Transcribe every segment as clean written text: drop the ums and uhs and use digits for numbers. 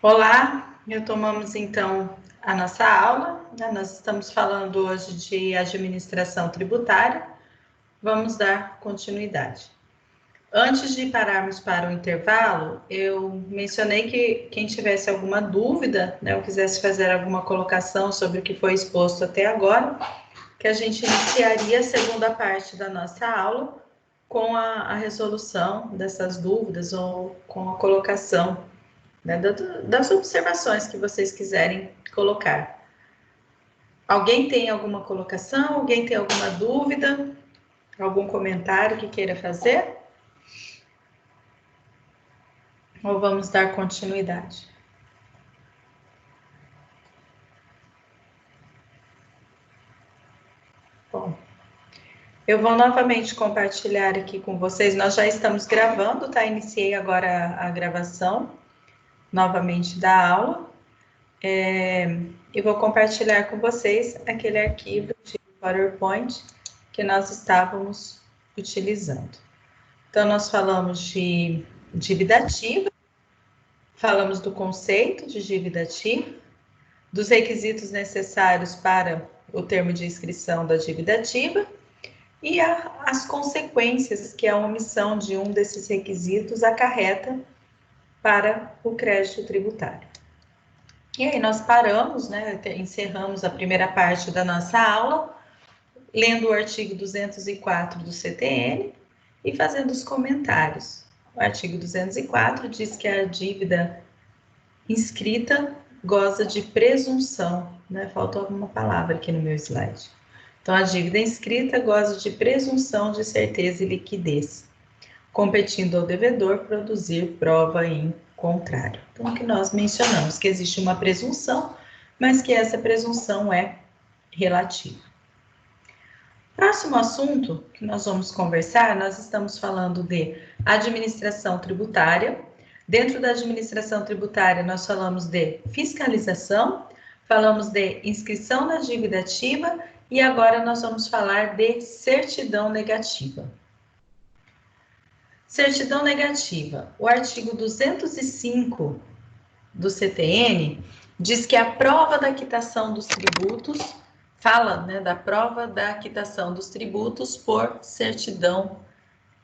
Olá, retomamos então a nossa aula, né? Nós estamos falando hoje de administração tributária, vamos dar continuidade. Antes de pararmos para o intervalo, eu mencionei que quem tivesse alguma dúvida, né, ou quisesse fazer alguma colocação sobre o que foi exposto até agora, que a gente iniciaria a segunda parte da nossa aula com a resolução dessas dúvidas ou com a colocação, né, das observações que vocês quiserem colocar. Alguém tem alguma colocação? Alguém tem alguma dúvida? Algum comentário que queira fazer? Ou vamos dar continuidade? Bom, eu vou novamente compartilhar aqui com vocês. Nós já estamos gravando, tá? Iniciei agora a gravação novamente da aula. E vou compartilhar com vocês aquele arquivo de PowerPoint que nós estávamos utilizando. Então, nós falamos de dívida ativa, falamos do conceito de dívida ativa, dos requisitos necessários para o termo de inscrição da dívida ativa e as consequências que a omissão de um desses requisitos acarreta para o crédito tributário. E aí nós paramos, né, encerramos a primeira parte da nossa aula, lendo o artigo 204 do CTN e fazendo os comentários. O artigo 204 diz que a dívida inscrita goza de presunção, né? Faltou alguma palavra aqui no meu slide. Então, a dívida inscrita goza de presunção de certeza e liquidez, competindo ao devedor produzir prova em contrário. Então, o que nós mencionamos, que existe uma presunção, mas que essa presunção é relativa. Próximo assunto que nós vamos conversar, nós estamos falando de administração tributária. Dentro da administração tributária, nós falamos de fiscalização, falamos de inscrição na dívida ativa e agora nós vamos falar de certidão negativa. Certidão negativa. O artigo 205 do CTN diz que a prova da quitação dos tributos fala, né, da prova da quitação dos tributos por certidão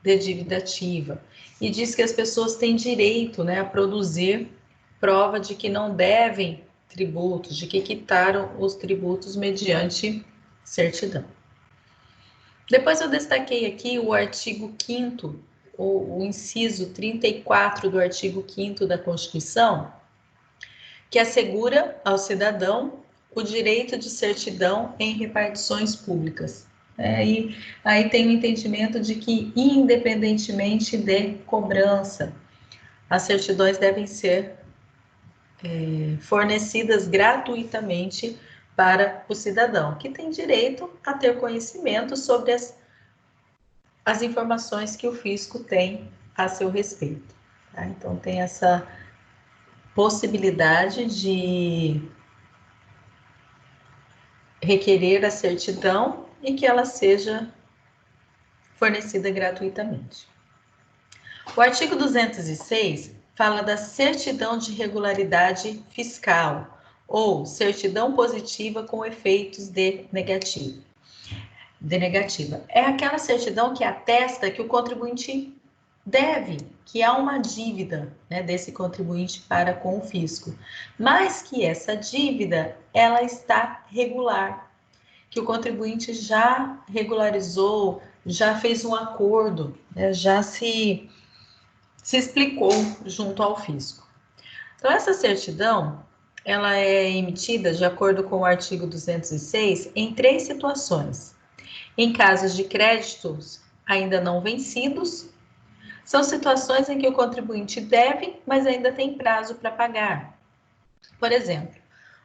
de dívida ativa. E diz que as pessoas têm direito, né, a produzir prova de que não devem tributos, de que quitaram os tributos mediante certidão. Depois eu destaquei aqui o artigo 5º, o inciso 34 do artigo 5º da Constituição, que assegura ao cidadão o direito de certidão em repartições públicas. E aí tem o entendimento de que, independentemente de cobrança, as certidões devem ser fornecidas gratuitamente para o cidadão, que tem direito a ter conhecimento sobre as informações que o fisco tem a seu respeito. Tá? Então, tem essa possibilidade de requerer a certidão e que ela seja fornecida gratuitamente. O artigo 206 fala da certidão de regularidade fiscal ou certidão positiva com efeitos de negativa. É aquela certidão que atesta que o contribuinte deve, que há uma dívida, né, desse contribuinte para com o fisco, mas que essa dívida ela está regular, que o contribuinte já regularizou, já fez um acordo, né, já se explicou junto ao fisco. Então, essa certidão, ela é emitida, de acordo com o artigo 206, em 3 situações. Em casos de créditos ainda não vencidos, são situações em que o contribuinte deve, mas ainda tem prazo para pagar. Por exemplo,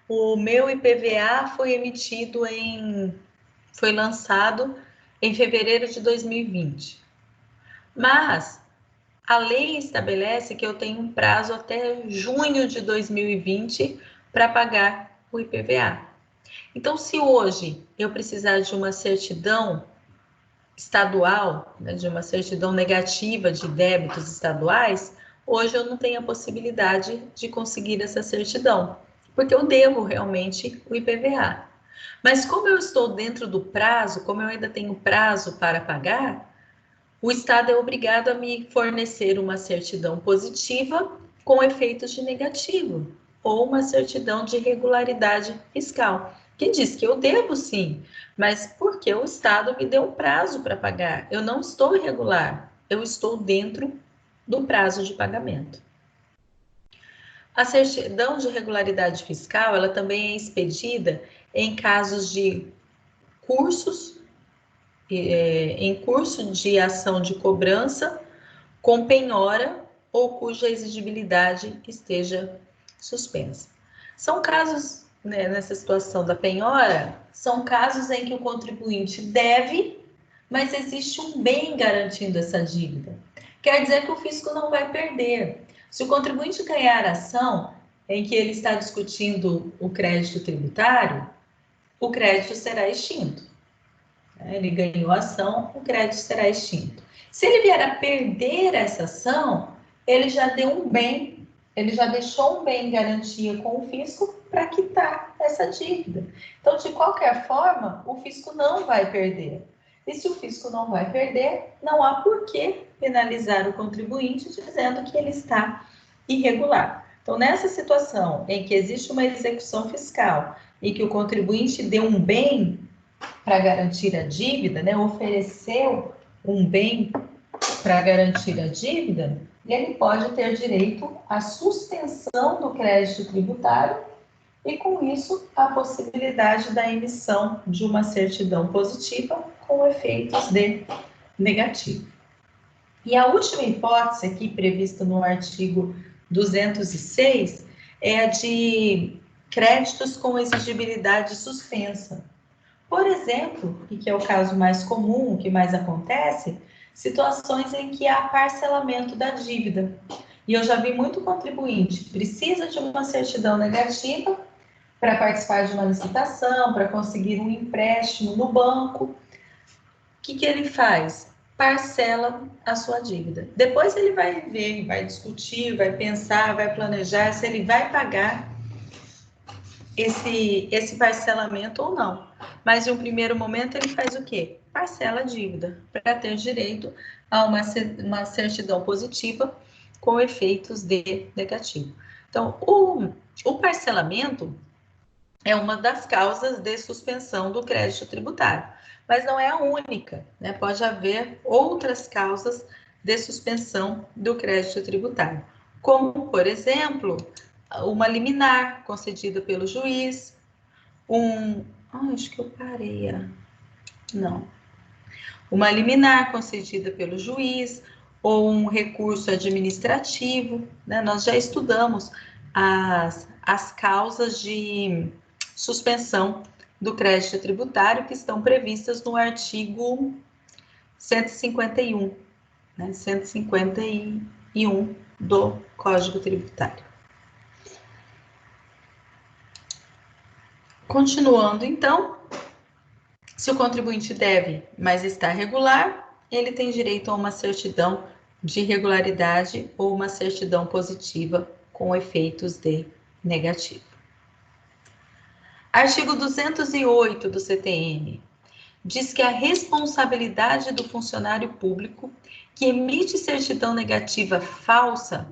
o meu IPVA foi lançado em fevereiro de 2020. Mas a lei estabelece que eu tenho um prazo até junho de 2020 para pagar o IPVA. Então, se hoje eu precisar de uma certidão estadual, né, de uma certidão negativa de débitos estaduais, hoje eu não tenho a possibilidade de conseguir essa certidão, porque eu devo realmente o IPVA. Mas como eu estou dentro do prazo, como eu ainda tenho prazo para pagar, o Estado é obrigado a me fornecer uma certidão positiva com efeitos de negativo, ou uma certidão de regularidade fiscal, que diz que eu devo sim, mas porque o Estado me deu um prazo para pagar. Eu não estou irregular, eu estou dentro do prazo de pagamento. A certidão de regularidade fiscal, ela também é expedida em casos de cursos, em curso de ação de cobrança com penhora ou cuja exigibilidade esteja suspensa. São casos, né, nessa situação da penhora, são casos em que o contribuinte deve, mas existe um bem garantindo essa dívida. Quer dizer que o fisco não vai perder. Se o contribuinte ganhar ação em que ele está discutindo o crédito tributário, o crédito será extinto. Ele ganhou a ação, o crédito será extinto. Se ele vier a perder essa ação, ele já deu um bem, ele já deixou um bem em garantia com o fisco para quitar essa dívida. Então, de qualquer forma, o fisco não vai perder. E se o fisco não vai perder, não há por que penalizar o contribuinte dizendo que ele está irregular. Então, nessa situação em que existe uma execução fiscal e que o contribuinte deu um bem para garantir a dívida, né, ofereceu um bem para garantir a dívida, ele pode ter direito à suspensão do crédito tributário e, com isso, a possibilidade da emissão de uma certidão positiva com efeitos de negativo. E a última hipótese aqui prevista no artigo 206 é a de créditos com exigibilidade suspensa. Por exemplo, e que é o caso mais comum, o que mais acontece, situações em que há parcelamento da dívida. E eu já vi muito contribuinte que precisa de uma certidão negativa para participar de uma licitação, para conseguir um empréstimo no banco. O que ele faz? Parcela a sua dívida. Depois ele vai ver, vai discutir, vai pensar, vai planejar se ele vai pagar esse parcelamento ou não. Mas em um primeiro momento ele faz o quê? Parcela a dívida para ter direito a uma certidão positiva com efeitos de negativo. Então, o parcelamento é uma das causas de suspensão do crédito tributário, mas não é a única, né? Pode haver outras causas de suspensão do crédito tributário, como, por exemplo, uma liminar concedida pelo juiz, acho que eu parei. Não. Uma liminar concedida pelo juiz ou um recurso administrativo, né? Nós já estudamos as causas de suspensão do crédito tributário que estão previstas no artigo 151, né? 151 do Código Tributário. Continuando, então, se o contribuinte deve, mas está regular, ele tem direito a uma certidão de regularidade ou uma certidão positiva com efeitos de negativo. Artigo 208 do CTN diz que a responsabilidade do funcionário público que emite certidão negativa falsa,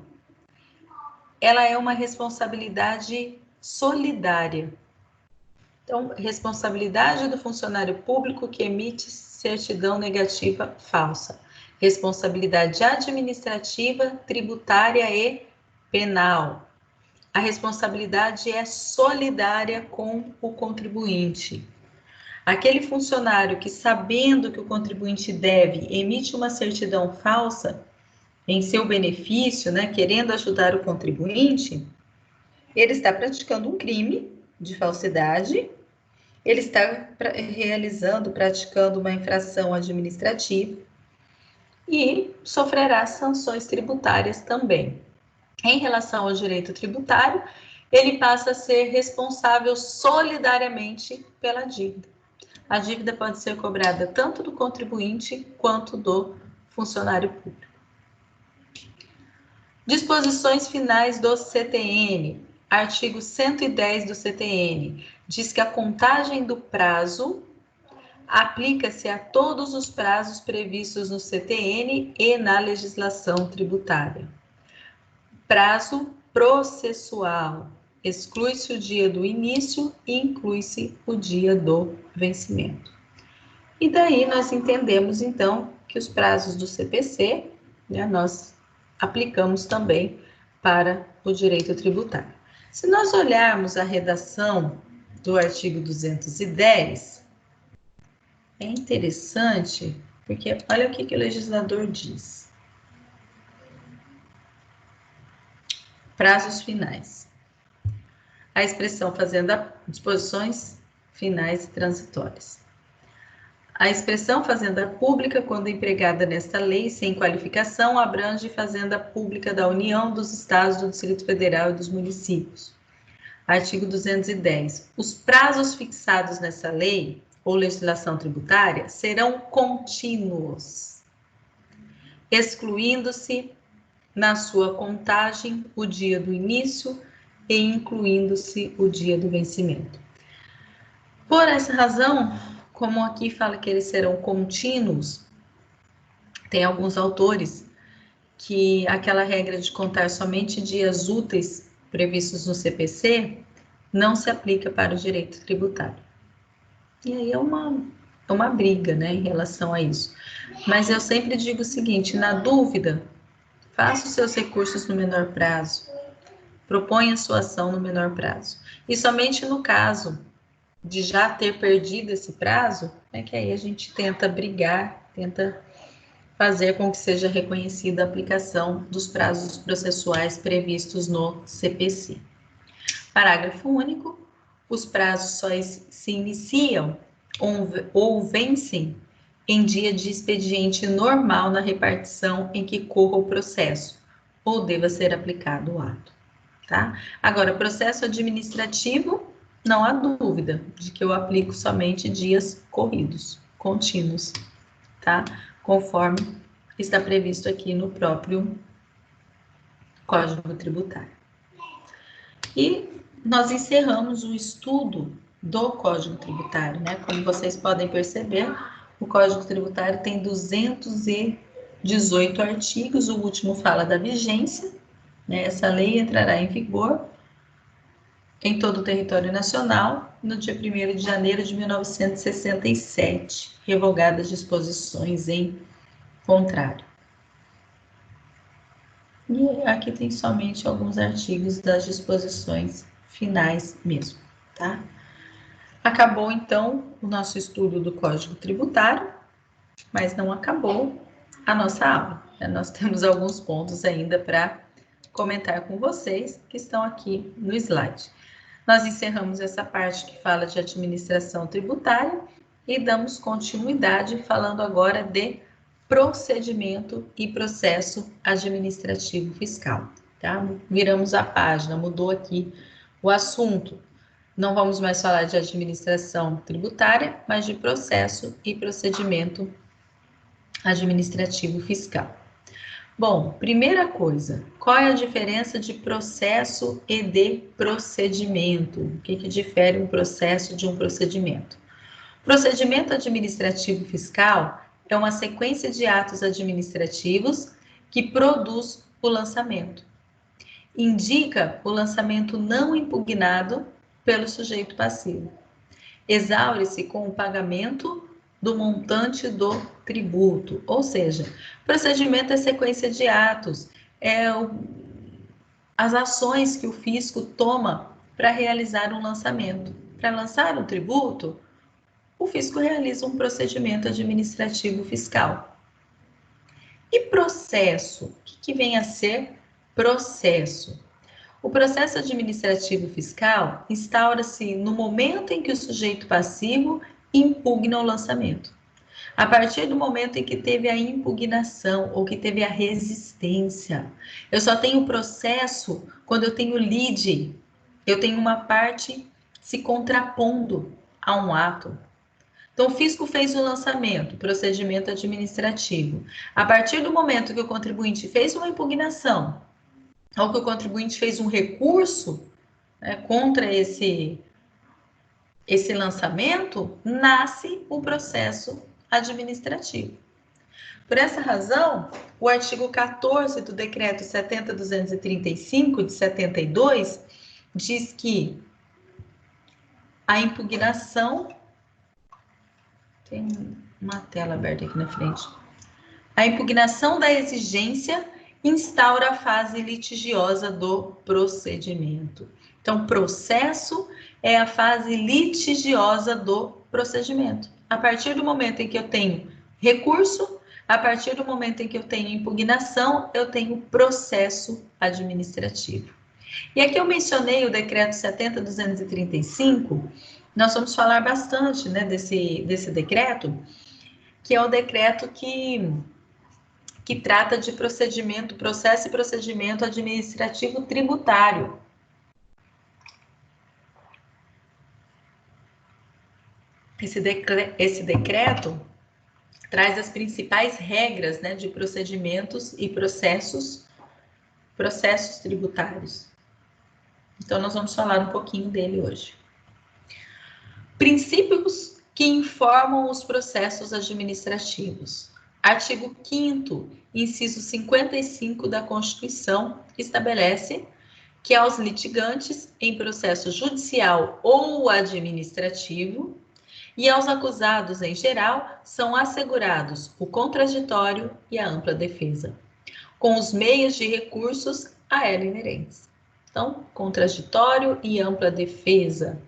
ela é uma responsabilidade solidária. Então, responsabilidade do funcionário público que emite certidão negativa falsa. Responsabilidade administrativa, tributária e penal. A responsabilidade é solidária com o contribuinte. Aquele funcionário que, sabendo que o contribuinte deve, emite uma certidão falsa em seu benefício, né, querendo ajudar o contribuinte, ele está praticando um crime de falsidade. Ele está praticando uma infração administrativa e sofrerá sanções tributárias também. Em relação ao direito tributário, ele passa a ser responsável solidariamente pela dívida. A dívida pode ser cobrada tanto do contribuinte quanto do funcionário público. Disposições finais do CTN. Artigo 110 do CTN. Diz que a contagem do prazo aplica-se a todos os prazos previstos no CTN e na legislação tributária. Prazo processual. Exclui-se o dia do início e inclui-se o dia do vencimento. E daí nós entendemos, então, que os prazos do CPC, né, nós aplicamos também para o direito tributário. Se nós olharmos a redação do artigo 210, é interessante, porque olha o que o legislador diz. Prazos finais. A expressão fazenda, disposições finais e transitórias. A expressão fazenda pública, quando empregada nesta lei, sem qualificação, abrange fazenda pública da União, dos Estados, do Distrito Federal e dos municípios. Artigo 210. Os prazos fixados nessa lei ou legislação tributária serão contínuos, excluindo-se na sua contagem o dia do início e incluindo-se o dia do vencimento. Por essa razão, como aqui fala que eles serão contínuos, tem alguns autores que aquela regra de contar somente dias úteis previstos no CPC não se aplica para o direito tributário. E aí é uma briga, né, em relação a isso. Mas eu sempre digo o seguinte, na dúvida, faça os seus recursos no menor prazo, proponha a sua ação no menor prazo. E somente no caso de já ter perdido esse prazo, é que aí a gente tenta brigar, tenta fazer com que seja reconhecida a aplicação dos prazos processuais previstos no CPC. Parágrafo único. Os prazos só se iniciam ou vencem em dia de expediente normal na repartição em que corra o processo, ou deva ser aplicado o ato, tá? Agora, processo administrativo, não há dúvida de que eu aplico somente dias corridos, contínuos, tá? Conforme está previsto aqui no próprio Código Tributário. E nós encerramos o estudo do Código Tributário, né? Como vocês podem perceber, o Código Tributário tem 218 artigos, o último fala da vigência, né? Essa lei entrará em vigor em todo o território nacional no dia 1º de janeiro de 1967, revogadas disposições em contrário. E aqui tem somente alguns artigos das disposições finais mesmo, tá? Acabou, então, o nosso estudo do Código Tributário, mas não acabou a nossa aula, né? Nós temos alguns pontos ainda para comentar com vocês, que estão aqui no slide. Nós encerramos essa parte que fala de administração tributária e damos continuidade falando agora de procedimento e processo administrativo fiscal, tá? Viramos a página, mudou aqui o assunto. Não vamos mais falar de administração tributária, mas de processo e procedimento administrativo fiscal. Bom, primeira coisa, qual é a diferença de processo e de procedimento? O que difere um processo de um procedimento? Procedimento administrativo fiscal é uma sequência de atos administrativos que produz o lançamento. Indica o lançamento não impugnado pelo sujeito passivo. Exaure-se com o pagamento do montante do tributo, ou seja, procedimento é sequência de atos, as ações que o fisco toma para realizar um lançamento. Para lançar um tributo, o fisco realiza um procedimento administrativo fiscal. E processo? O que vem a ser processo? O processo administrativo fiscal instaura-se no momento em que o sujeito passivo impugna o lançamento. A partir do momento em que teve a impugnação ou que teve a resistência. Eu só tenho processo quando eu tenho lide, eu tenho uma parte se contrapondo a um ato. Então, o fisco fez o lançamento, procedimento administrativo. A partir do momento que o contribuinte fez uma impugnação, ou que o contribuinte fez um recurso, né, contra esse lançamento, nasce o processo administrativo. Por essa razão, o artigo 14 do Decreto 70.235, de 72, diz que a impugnação... Tem uma tela aberta aqui na frente. A impugnação da exigência instaura a fase litigiosa do procedimento. Então, processo é a fase litigiosa do procedimento. A partir do momento em que eu tenho recurso, a partir do momento em que eu tenho impugnação, eu tenho processo administrativo. E aqui eu mencionei o decreto 70.235, nós vamos falar bastante, né, desse decreto, que é o decreto que trata de procedimento, processo e procedimento administrativo tributário. Esse decreto traz as principais regras, né, de procedimentos e processos tributários. Então, nós vamos falar um pouquinho dele hoje. Princípios que informam os processos administrativos. Artigo 5º, inciso 55 da Constituição, estabelece que aos litigantes em processo judicial ou administrativo e aos acusados em geral são assegurados o contraditório e a ampla defesa, com os meios de recursos a ela inerentes. Então, contraditório e ampla defesa,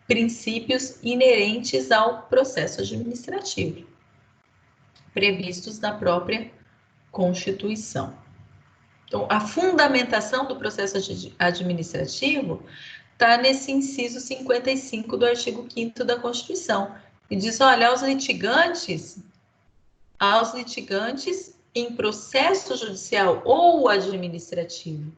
princípios inerentes ao processo administrativo, previstos na própria Constituição. Então, a fundamentação do processo administrativo está nesse inciso 55 do artigo 5º da Constituição, e diz, olha, aos litigantes em processo judicial ou administrativo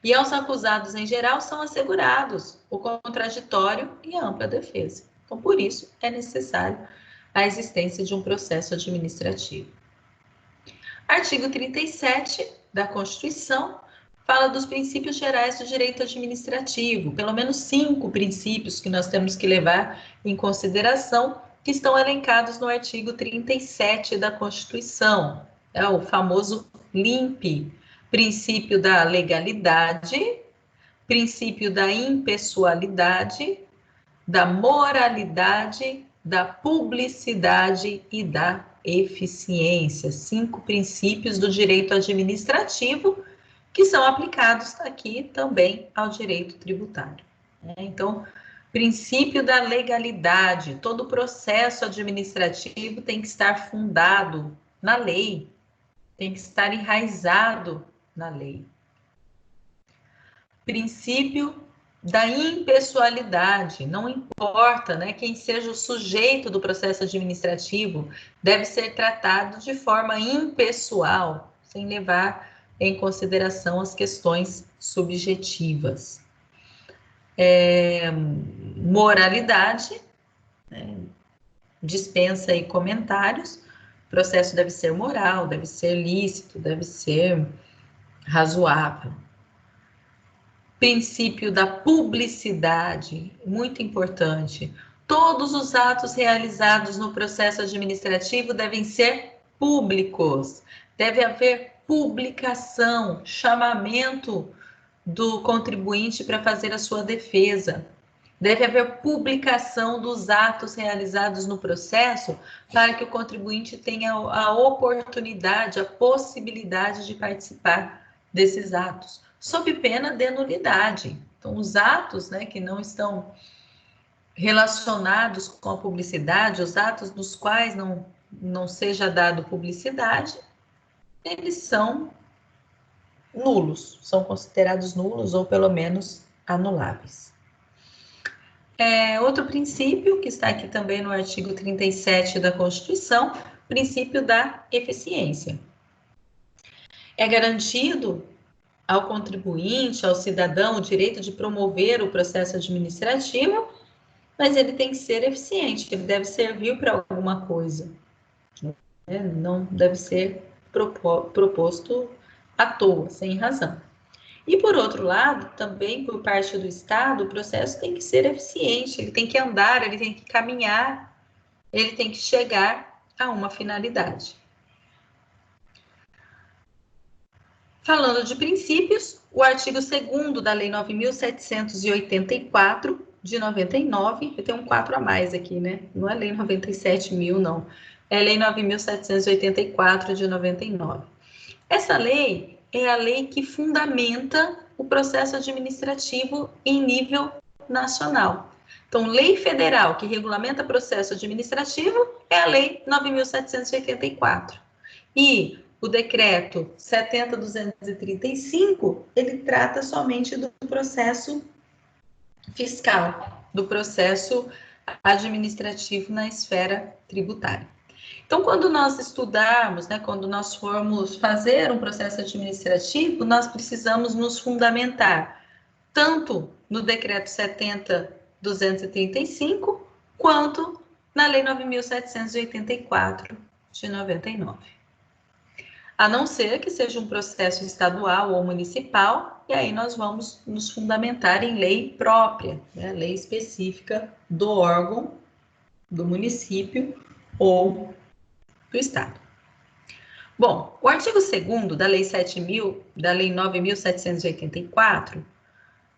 e aos acusados em geral são assegurados o contraditório e a ampla defesa. Então, por isso, é necessário a existência de um processo administrativo. Artigo 37 da Constituição fala dos princípios gerais do direito administrativo, pelo menos 5 princípios que nós temos que levar em consideração, que estão elencados no artigo 37 da Constituição, é o famoso LIMP, princípio da legalidade, princípio da impessoalidade, da moralidade, da publicidade e da eficiência. 5 princípios do direito administrativo que são aplicados aqui também ao direito tributário. Então, princípio da legalidade. Todo processo administrativo tem que estar fundado na lei, tem que estar enraizado na lei. Princípio da impessoalidade, não importa, né, quem seja o sujeito do processo administrativo, deve ser tratado de forma impessoal, sem levar em consideração as questões subjetivas. Moralidade, né, dispensa aí comentários, o processo deve ser moral, deve ser lícito, deve ser razoável. Princípio da publicidade, muito importante. Todos os atos realizados no processo administrativo devem ser públicos. Deve haver publicação, chamamento do contribuinte para fazer a sua defesa. Deve haver publicação dos atos realizados no processo para que o contribuinte tenha a oportunidade, a possibilidade de participar desses atos, sob pena de nulidade. Então, os atos, né, que não estão relacionados com a publicidade, os atos dos quais não seja dado publicidade, eles são nulos, são considerados nulos ou pelo menos anuláveis. Outro princípio, que está aqui também no artigo 37 da Constituição, princípio da eficiência. É garantido ao contribuinte, ao cidadão, o direito de promover o processo administrativo, mas ele tem que ser eficiente, ele deve servir para alguma coisa, né? Não deve ser proposto à toa, sem razão. E, por outro lado, também por parte do Estado, o processo tem que ser eficiente, ele tem que andar, ele tem que caminhar, ele tem que chegar a uma finalidade. Falando de princípios, o artigo 2º da Lei 9.784, de 99, eu tenho um 4 a mais aqui, né? Não é Lei 97.000, não. É Lei 9.784, de 99. Essa lei é a lei que fundamenta o processo administrativo em nível nacional. Então, lei federal que regulamenta processo administrativo é a Lei 9.784. E o decreto 70.235, ele trata somente do processo fiscal, do processo administrativo na esfera tributária. Então, quando nós estudarmos, né, quando nós formos fazer um processo administrativo, nós precisamos nos fundamentar tanto no decreto 70.235, quanto na Lei 9.784, de 99. A não ser que seja um processo estadual ou municipal, e aí nós vamos nos fundamentar em lei própria, né, lei específica do órgão, do município ou do Estado. Bom, o artigo 2º da Lei 9.784,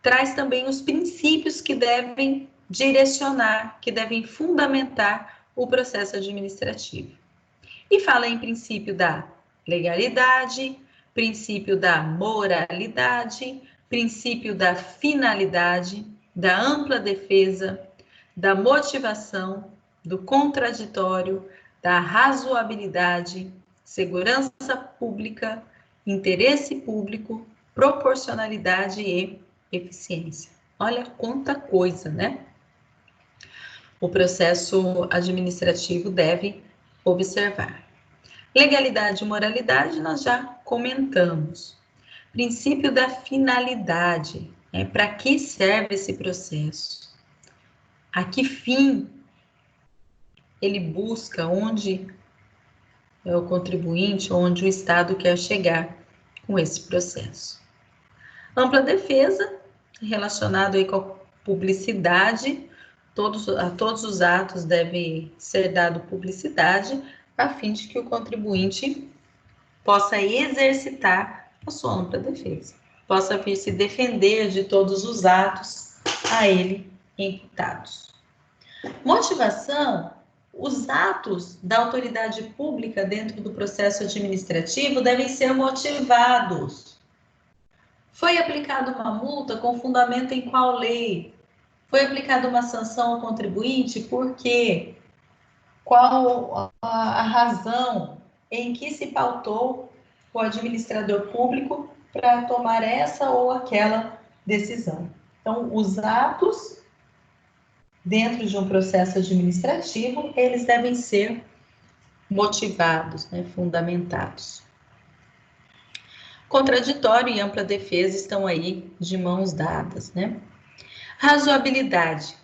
traz também os princípios que devem direcionar, que devem fundamentar o processo administrativo. E fala em princípio da legalidade, princípio da moralidade, princípio da finalidade, da ampla defesa, da motivação, do contraditório, da razoabilidade, segurança pública, interesse público, proporcionalidade e eficiência. Olha quanta coisa, né? O processo administrativo deve observar. Legalidade e moralidade nós já comentamos. Princípio da finalidade, né? Para que serve esse processo? A que fim ele busca, onde é o contribuinte, onde o Estado quer chegar com esse processo. Ampla defesa, relacionado aí com a publicidade, a todos os atos deve ser dado publicidade, a fim de que o contribuinte possa exercitar a sua ampla defesa, possa vir se defender de todos os atos a ele imputados. Motivação: os atos da autoridade pública dentro do processo administrativo devem ser motivados. Foi aplicada uma multa com fundamento em qual lei? Foi aplicada uma sanção ao contribuinte por quê? Qual a razão em que se pautou o administrador público para tomar essa ou aquela decisão? Então, os atos dentro de um processo administrativo, eles devem ser motivados, né, fundamentados. Contraditório e ampla defesa estão aí de mãos dadas, né? Razoabilidade.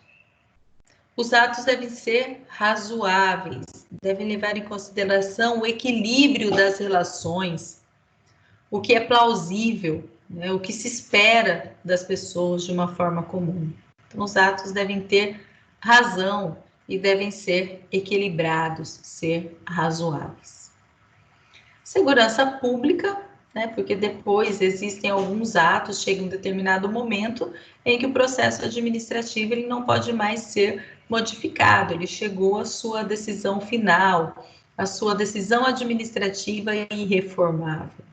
Os atos devem ser razoáveis, devem levar em consideração o equilíbrio das relações, o que é plausível, né, o que se espera das pessoas de uma forma comum. Então, os atos devem ter razão e devem ser equilibrados, ser razoáveis. Segurança pública, né, porque depois existem alguns atos, chega um determinado momento em que o processo administrativo ele não pode mais ser modificado, ele chegou à sua decisão final, a sua decisão administrativa é irreformável.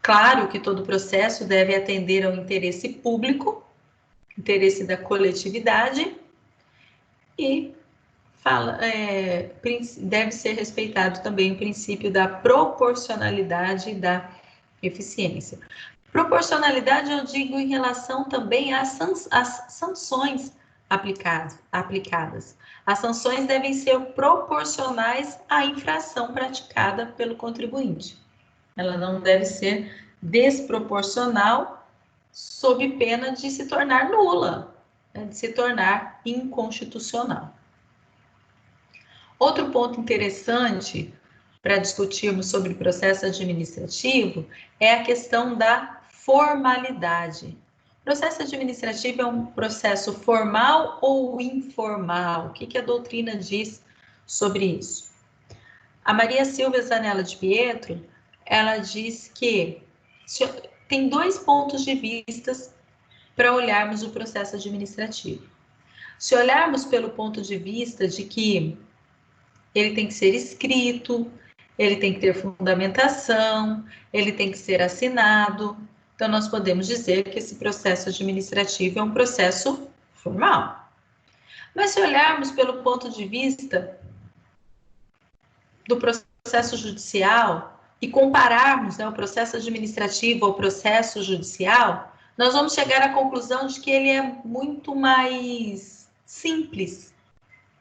Claro que todo processo deve atender ao interesse público, interesse da coletividade, e deve ser respeitado também o princípio da proporcionalidade e da eficiência. Proporcionalidade eu digo em relação também às sanções aplicadas. As sanções devem ser proporcionais à infração praticada pelo contribuinte. Ela não deve ser desproporcional, sob pena de se tornar nula, né, de se tornar inconstitucional. Outro ponto interessante para discutirmos sobre o processo administrativo é a questão da formalidade. Processo administrativo é um processo formal ou informal? O que a doutrina diz sobre isso? A Maria Silvia Zanella de Pietro, ela diz que tem dois pontos de vista para olharmos o processo administrativo. Se olharmos pelo ponto de vista de que ele tem que ser escrito, ele tem que ter fundamentação, ele tem que ser assinado, então nós podemos dizer que esse processo administrativo é um processo formal. Mas se olharmos pelo ponto de vista do processo judicial e compararmos, né, o processo administrativo ao processo judicial, nós vamos chegar à conclusão de que ele é muito mais simples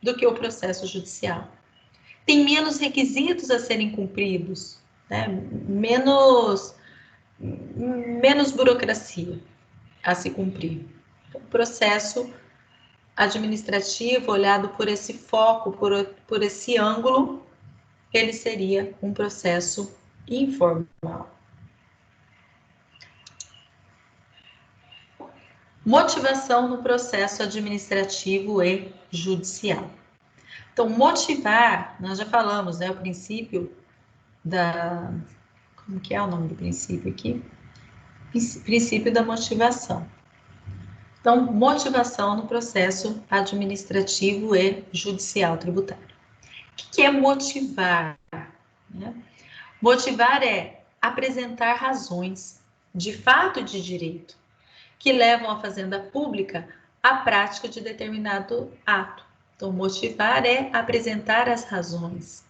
do que o processo judicial. Tem menos requisitos a serem cumpridos, né? menos burocracia a se cumprir. O processo administrativo, olhado por esse foco, por esse ângulo, ele seria um processo informal. Motivação no processo administrativo e judicial. Então, motivar, nós já falamos, né, o princípio da... Como que é o nome do princípio aqui? Princípio da motivação. Então, motivação no processo administrativo e judicial tributário. O que é motivar? Né? Motivar é apresentar razões de fato e de direito que levam a fazenda pública à prática de determinado ato. Então, motivar é apresentar as razões.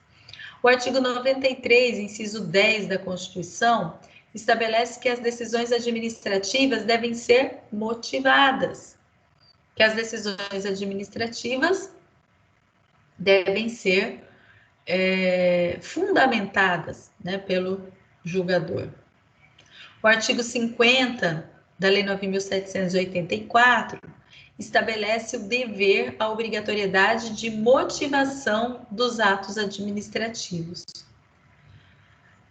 O artigo 93, inciso 10 da Constituição, estabelece que as decisões administrativas devem ser motivadas, que as decisões administrativas devem ser fundamentadas, né, pelo julgador. O artigo 50 da Lei 9.784 estabelece o dever, a obrigatoriedade de motivação dos atos administrativos.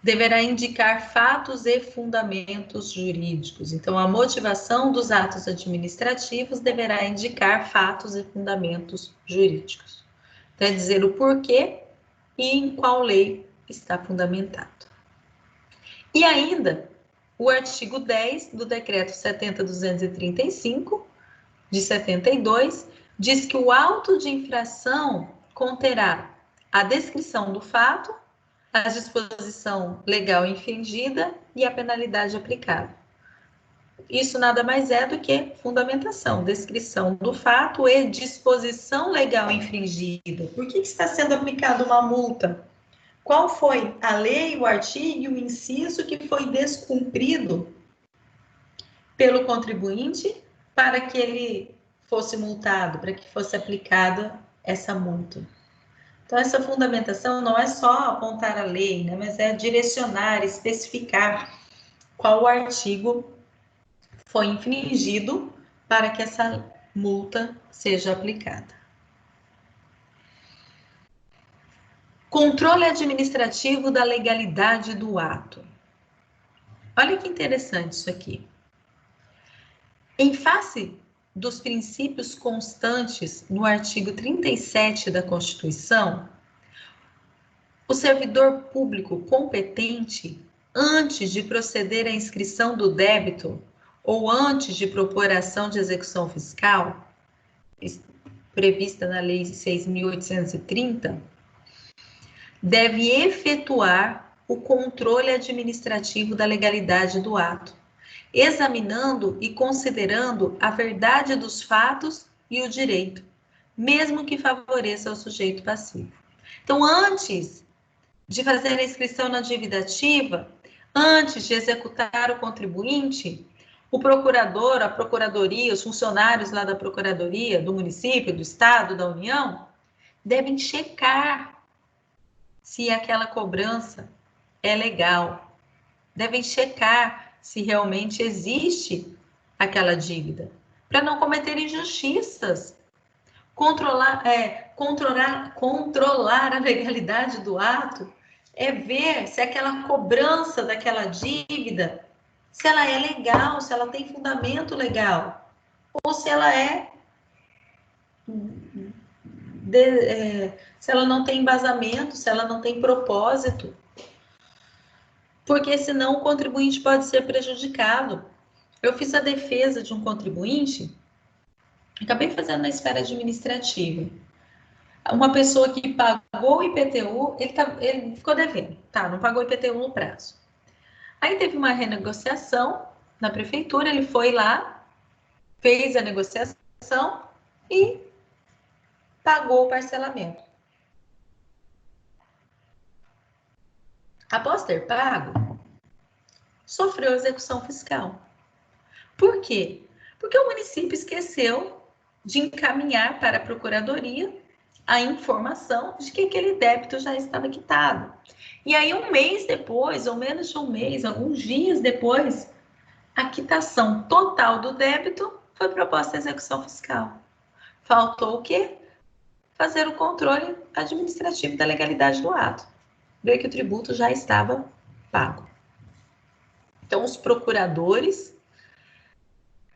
Deverá indicar fatos e fundamentos jurídicos. Então, a motivação dos atos administrativos deverá indicar fatos e fundamentos jurídicos. Quer dizer o porquê e em qual lei está fundamentado. E ainda, o artigo 10 do Decreto 70.235, de 72, diz que o auto de infração conterá a descrição do fato, a disposição legal infringida e a penalidade aplicável. Isso nada mais é do que fundamentação, descrição do fato e disposição legal infringida. Por que está sendo aplicada uma multa? Qual foi a lei, o artigo e o inciso que foi descumprido pelo contribuinte para que ele fosse multado, para que fosse aplicada essa multa? Então, essa fundamentação não é só apontar a lei, né, mas é direcionar, especificar qual artigo foi infringido para que essa multa seja aplicada. Controle administrativo da legalidade do ato. Olha que interessante isso aqui. Em face dos princípios constantes no artigo 37 da Constituição, o servidor público competente, antes de proceder à inscrição do débito ou antes de propor a ação de execução fiscal, prevista na Lei 6.830, deve efetuar o controle administrativo da legalidade do ato, examinando e considerando a verdade dos fatos e o direito, mesmo que favoreça o sujeito passivo. Então, antes de fazer a inscrição na dívida ativa, antes de executar o contribuinte, o procurador, a procuradoria, os funcionários lá da procuradoria, do município, do estado, da União, devem checar se aquela cobrança é legal. Devem checar se realmente existe aquela dívida, para não cometer injustiças. Controlar a legalidade do ato é ver se aquela cobrança daquela dívida se ela é legal, se ela tem fundamento legal, ou se ela se ela não tem embasamento, se ela não tem propósito, porque senão o contribuinte pode ser prejudicado. Eu fiz a defesa de um contribuinte, acabei fazendo na esfera administrativa. Uma pessoa que pagou o IPTU, ele ficou devendo, tá? Não pagou o IPTU no prazo. Aí teve uma renegociação na prefeitura, ele foi lá, fez a negociação e pagou o parcelamento. Após ter pago, sofreu execução fiscal. Por quê? Porque o município esqueceu de encaminhar para a procuradoria a informação de que aquele débito já estava quitado. E aí, um mês depois, ou menos de um mês, alguns dias depois, a quitação total do débito foi proposta à execução fiscal. Faltou o quê? Fazer o controle administrativo da legalidade do ato. Ver que o tributo já estava pago. Então, os procuradores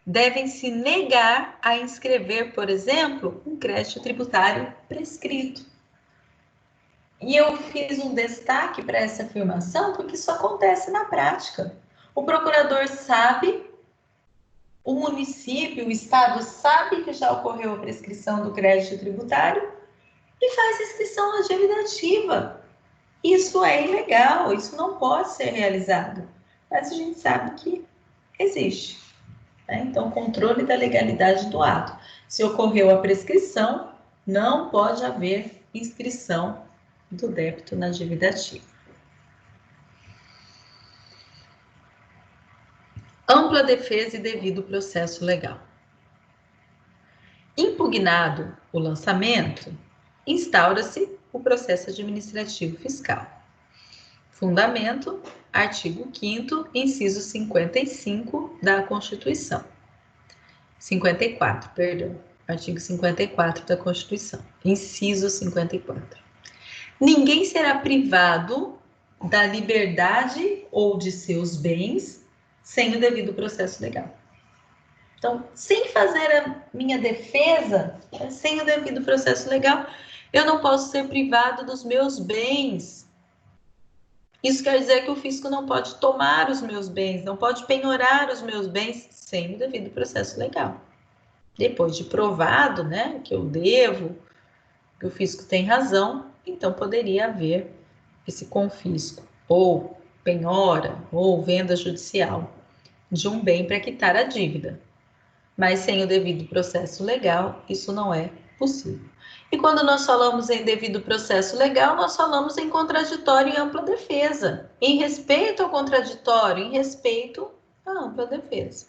devem se negar a inscrever, por exemplo, um crédito tributário prescrito. E eu fiz um destaque para essa afirmação porque isso acontece na prática. O procurador sabe, o município, o estado sabe que já ocorreu a prescrição do crédito tributário e faz inscrição na dívida ativa. Isso é ilegal, isso não pode ser realizado. Mas a gente sabe que existe. Então, controle da legalidade do ato. Se ocorreu a prescrição, não pode haver inscrição do débito na dívida ativa. Ampla defesa e devido processo legal. Impugnado o lançamento, instaura-se o processo administrativo fiscal. Fundamento, artigo 5º, inciso 55 da Constituição. 54, perdão. Artigo 54 da Constituição. Inciso 54. Ninguém será privado da liberdade ou de seus bens sem o devido processo legal. Então, sem fazer a minha defesa, sem o devido processo legal, eu não posso ser privado dos meus bens. Isso quer dizer que o fisco não pode tomar os meus bens, não pode penhorar os meus bens sem o devido processo legal. Depois de provado, né, que eu devo, que o fisco tem razão, então poderia haver esse confisco, ou penhora, ou venda judicial de um bem para quitar a dívida. Mas sem o devido processo legal, isso não é possível. E quando nós falamos em devido processo legal, nós falamos em contraditório e ampla defesa. Em respeito ao contraditório, em respeito à ampla defesa.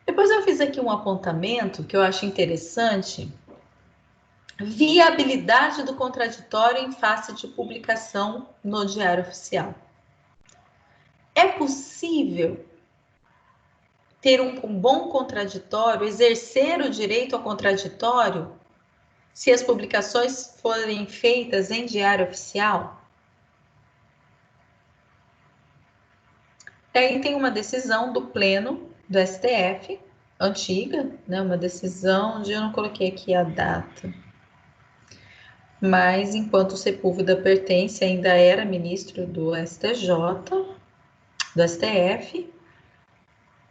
Depois eu fiz aqui um apontamento que eu acho interessante. Viabilidade do contraditório em face de publicação no Diário Oficial. É possível ter um bom contraditório, exercer o direito ao contraditório, se as publicações forem feitas em Diário Oficial? Aí tem uma decisão do Pleno do STF, antiga, né, uma decisão onde eu não coloquei aqui a data, mas enquanto o Sepúlveda pertence, ainda era ministro do STJ, do STF.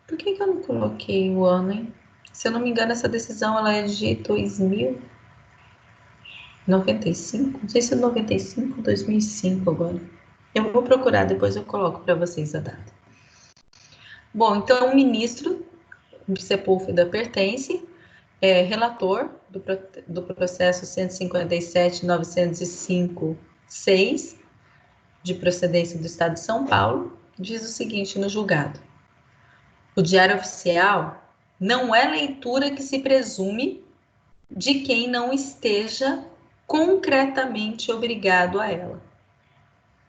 Por que eu não coloquei o ano, hein? Se eu não me engano, essa decisão ela é de 2095, não sei se é 95 ou 2005 agora. Eu vou procurar, depois eu coloco para vocês a data. Bom, então o ministro do Sepúlveda pertence, relator do processo 157.905/6, de procedência do Estado de São Paulo, diz o seguinte no julgado: o Diário Oficial não é leitura que se presume de quem não esteja concretamente obrigado a ela.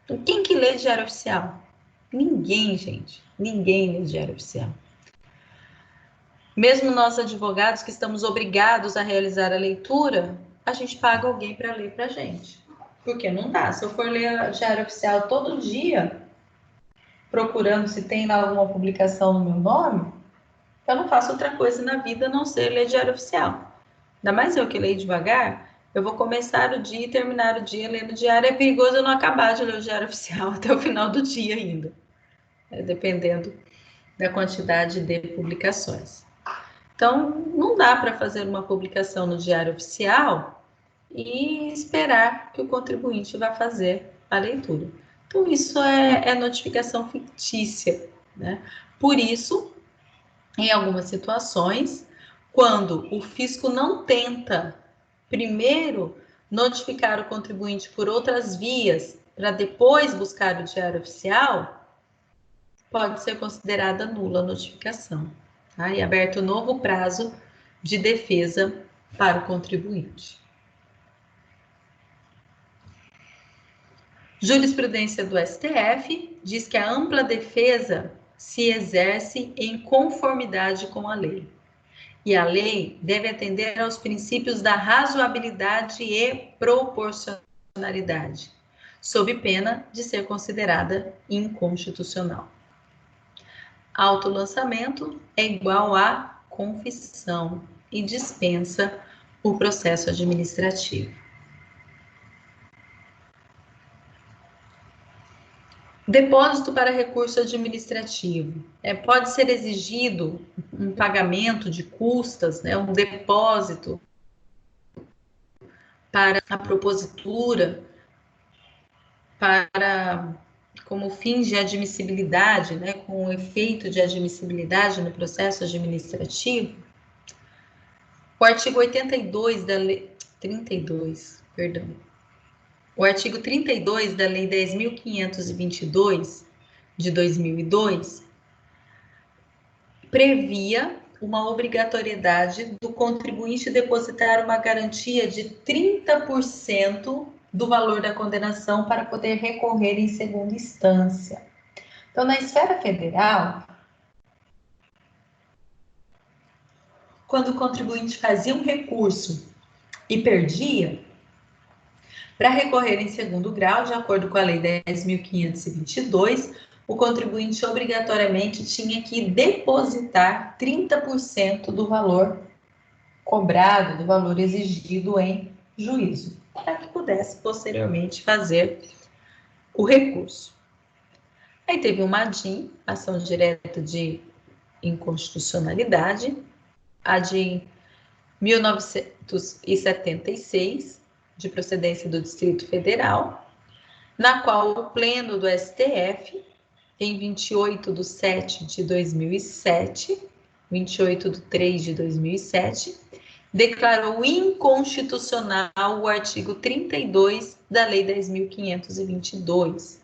Então, quem que lê Diário Oficial? Ninguém, gente. Ninguém lê Diário Oficial. Mesmo nós, advogados, que estamos obrigados a realizar a leitura, a gente paga alguém para ler para a gente. Porque não dá. Se eu for ler Diário Oficial todo dia, procurando se tem lá alguma publicação no meu nome, eu não faço outra coisa na vida a não ser ler diário oficial. Ainda mais eu que leio devagar, eu vou começar o dia e terminar o dia lendo diário. É perigoso eu não acabar de ler o diário oficial até o final do dia ainda, dependendo da quantidade de publicações. Então, não dá para fazer uma publicação no diário oficial e esperar que o contribuinte vá fazer a leitura. Então, isso é notificação fictícia, né? Por isso, em algumas situações, quando o fisco não tenta primeiro notificar o contribuinte por outras vias para depois buscar o diário oficial, pode ser considerada nula a notificação, tá? E aberto novo prazo de defesa para o contribuinte. Jurisprudência do STF diz que a ampla defesa se exerce em conformidade com a lei. E a lei deve atender aos princípios da razoabilidade e proporcionalidade, sob pena de ser considerada inconstitucional. Autolançamento é igual a confissão e dispensa o processo administrativo. Depósito para recurso administrativo. Pode ser exigido um pagamento de custas, um depósito para a propositura, para como fins de admissibilidade, com o efeito de admissibilidade no processo administrativo. O artigo 82 da lei 32, perdão. O artigo 32 da Lei 10.522 de 2002 previa uma obrigatoriedade do contribuinte depositar uma garantia de 30% do valor da condenação para poder recorrer em segunda instância. Então, na esfera federal, quando o contribuinte fazia um recurso e perdia, para recorrer em segundo grau, de acordo com a Lei 10.522, o contribuinte obrigatoriamente tinha que depositar 30% do valor cobrado, do valor exigido em juízo, para que pudesse posteriormente fazer o recurso. Aí teve uma ADIM, ação direta de inconstitucionalidade, a de 1976, de procedência do Distrito Federal, na qual o Pleno do STF, em 28 de 7 de 2007, 28 de 3 de 2007, declarou inconstitucional o artigo 32 da Lei 10.522,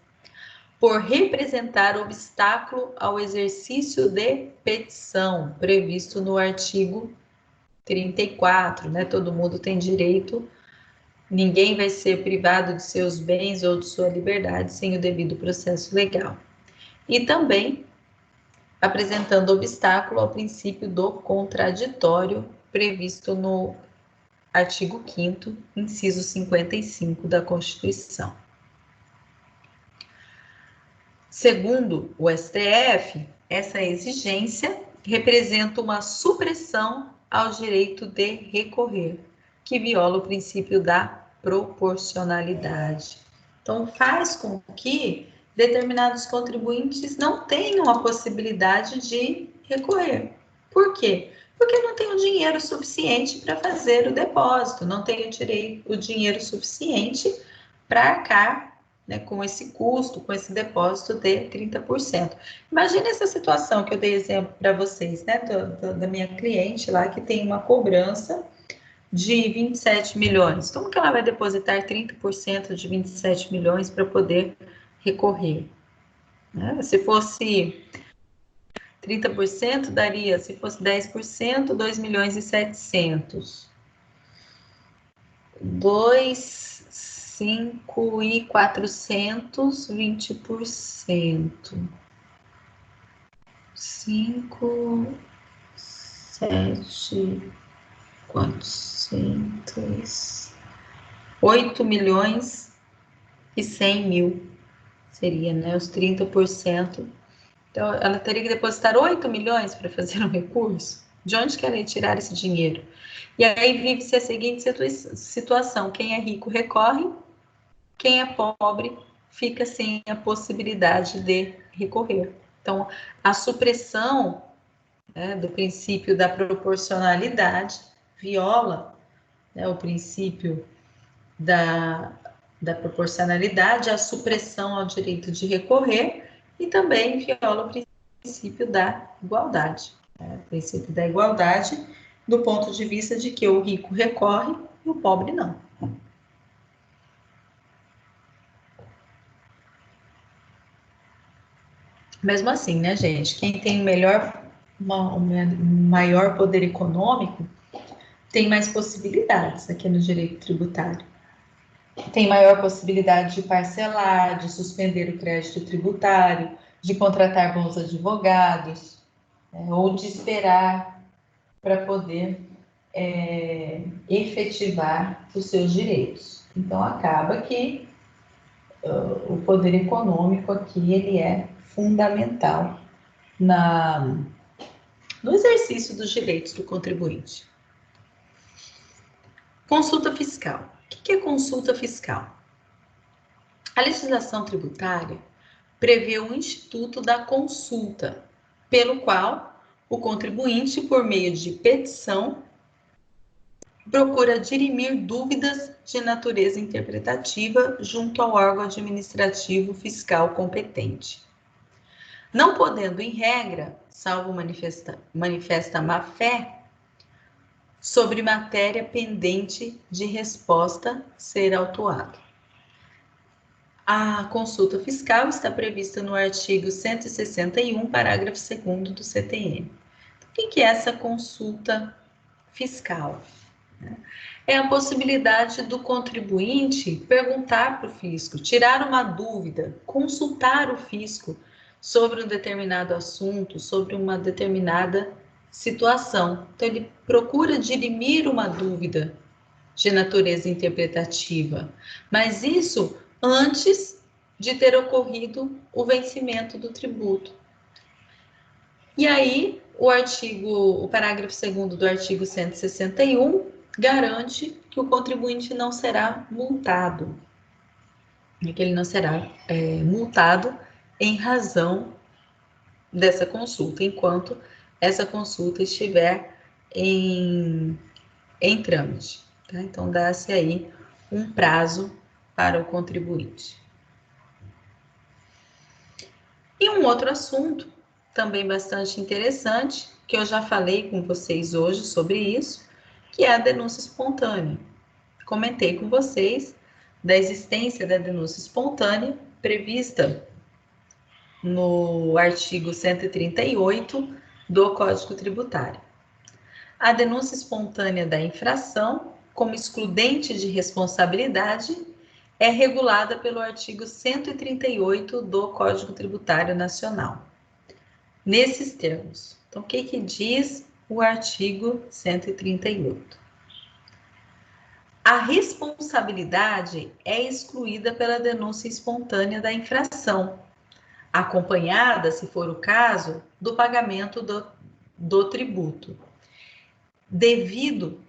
por representar obstáculo ao exercício de petição, previsto no artigo 34, Todo mundo tem direito, ninguém vai ser privado de seus bens ou de sua liberdade sem o devido processo legal. E também apresentando obstáculo ao princípio do contraditório previsto no artigo 5º, inciso 55 da Constituição. Segundo o STF, essa exigência representa uma supressão ao direito de recorrer, que viola o princípio da proporcionalidade. Então, faz com que determinados contribuintes não tenham a possibilidade de recorrer. Por quê? Porque não tem o dinheiro suficiente para fazer o depósito, não tem o dinheiro suficiente para arcar com esse custo, com esse depósito de 30%. Imagina essa situação que eu dei exemplo para vocês, da minha cliente lá que tem uma cobrança de 27 milhões. Como que ela vai depositar 30% de 27 milhões para poder recorrer? Se fosse 30%, daria, se fosse 10%, 2 milhões e 700. 5 e 400, 20%. 5, 7, 400, 8 milhões e 100 mil. seria, né, os 30%. Então, ela teria que depositar 8 milhões para fazer um recurso? De onde que ela ia tirar esse dinheiro? E aí vive-se a seguinte situação: quem é rico recorre, quem é pobre fica sem a possibilidade de recorrer. Então, a supressão, né, do princípio da proporcionalidade viola, né, o princípio da proporcionalidade, a supressão ao direito de recorrer e também viola o princípio da igualdade. Né? O princípio da igualdade do ponto de vista de que o rico recorre e o pobre não. Mesmo assim, né, gente? Quem tem um maior poder econômico tem mais possibilidades aqui no direito tributário. Tem maior possibilidade de parcelar, de suspender o crédito tributário, de contratar bons advogados, ou de esperar para poder efetivar os seus direitos. Então, acaba que o poder econômico aqui ele é fundamental no exercício dos direitos do contribuinte. Consulta fiscal. O que é consulta fiscal? A legislação tributária prevê o Instituto da Consulta, pelo qual o contribuinte, por meio de petição, procura dirimir dúvidas de natureza interpretativa junto ao órgão administrativo fiscal competente. Não podendo, em regra, salvo manifesta má-fé, sobre matéria pendente de resposta ser autuado. A consulta fiscal está prevista no artigo 161, parágrafo 2º do CTN. O que é essa consulta fiscal? É a possibilidade do contribuinte perguntar para o fisco, tirar uma dúvida, consultar o fisco sobre um determinado assunto, sobre uma determinada situação. Então, ele procura dirimir uma dúvida de natureza interpretativa, mas isso antes de ter ocorrido o vencimento do tributo. E aí, o parágrafo 2º do artigo 161 garante que o contribuinte não será multado, que ele não será multado em razão dessa consulta, enquanto essa consulta estiver em trâmite. Tá? Então, dá-se aí um prazo para o contribuinte. E um outro assunto, também bastante interessante, que eu já falei com vocês hoje sobre isso, que é a denúncia espontânea. Comentei com vocês da existência da denúncia espontânea prevista no artigo 138 do Código Tributário. A denúncia espontânea da infração, como excludente de responsabilidade, é regulada pelo artigo 138 do Código Tributário Nacional. Nesses termos, então, o que diz o artigo 138? A responsabilidade é excluída pela denúncia espontânea da infração, acompanhada, se for o caso, do pagamento do tributo devido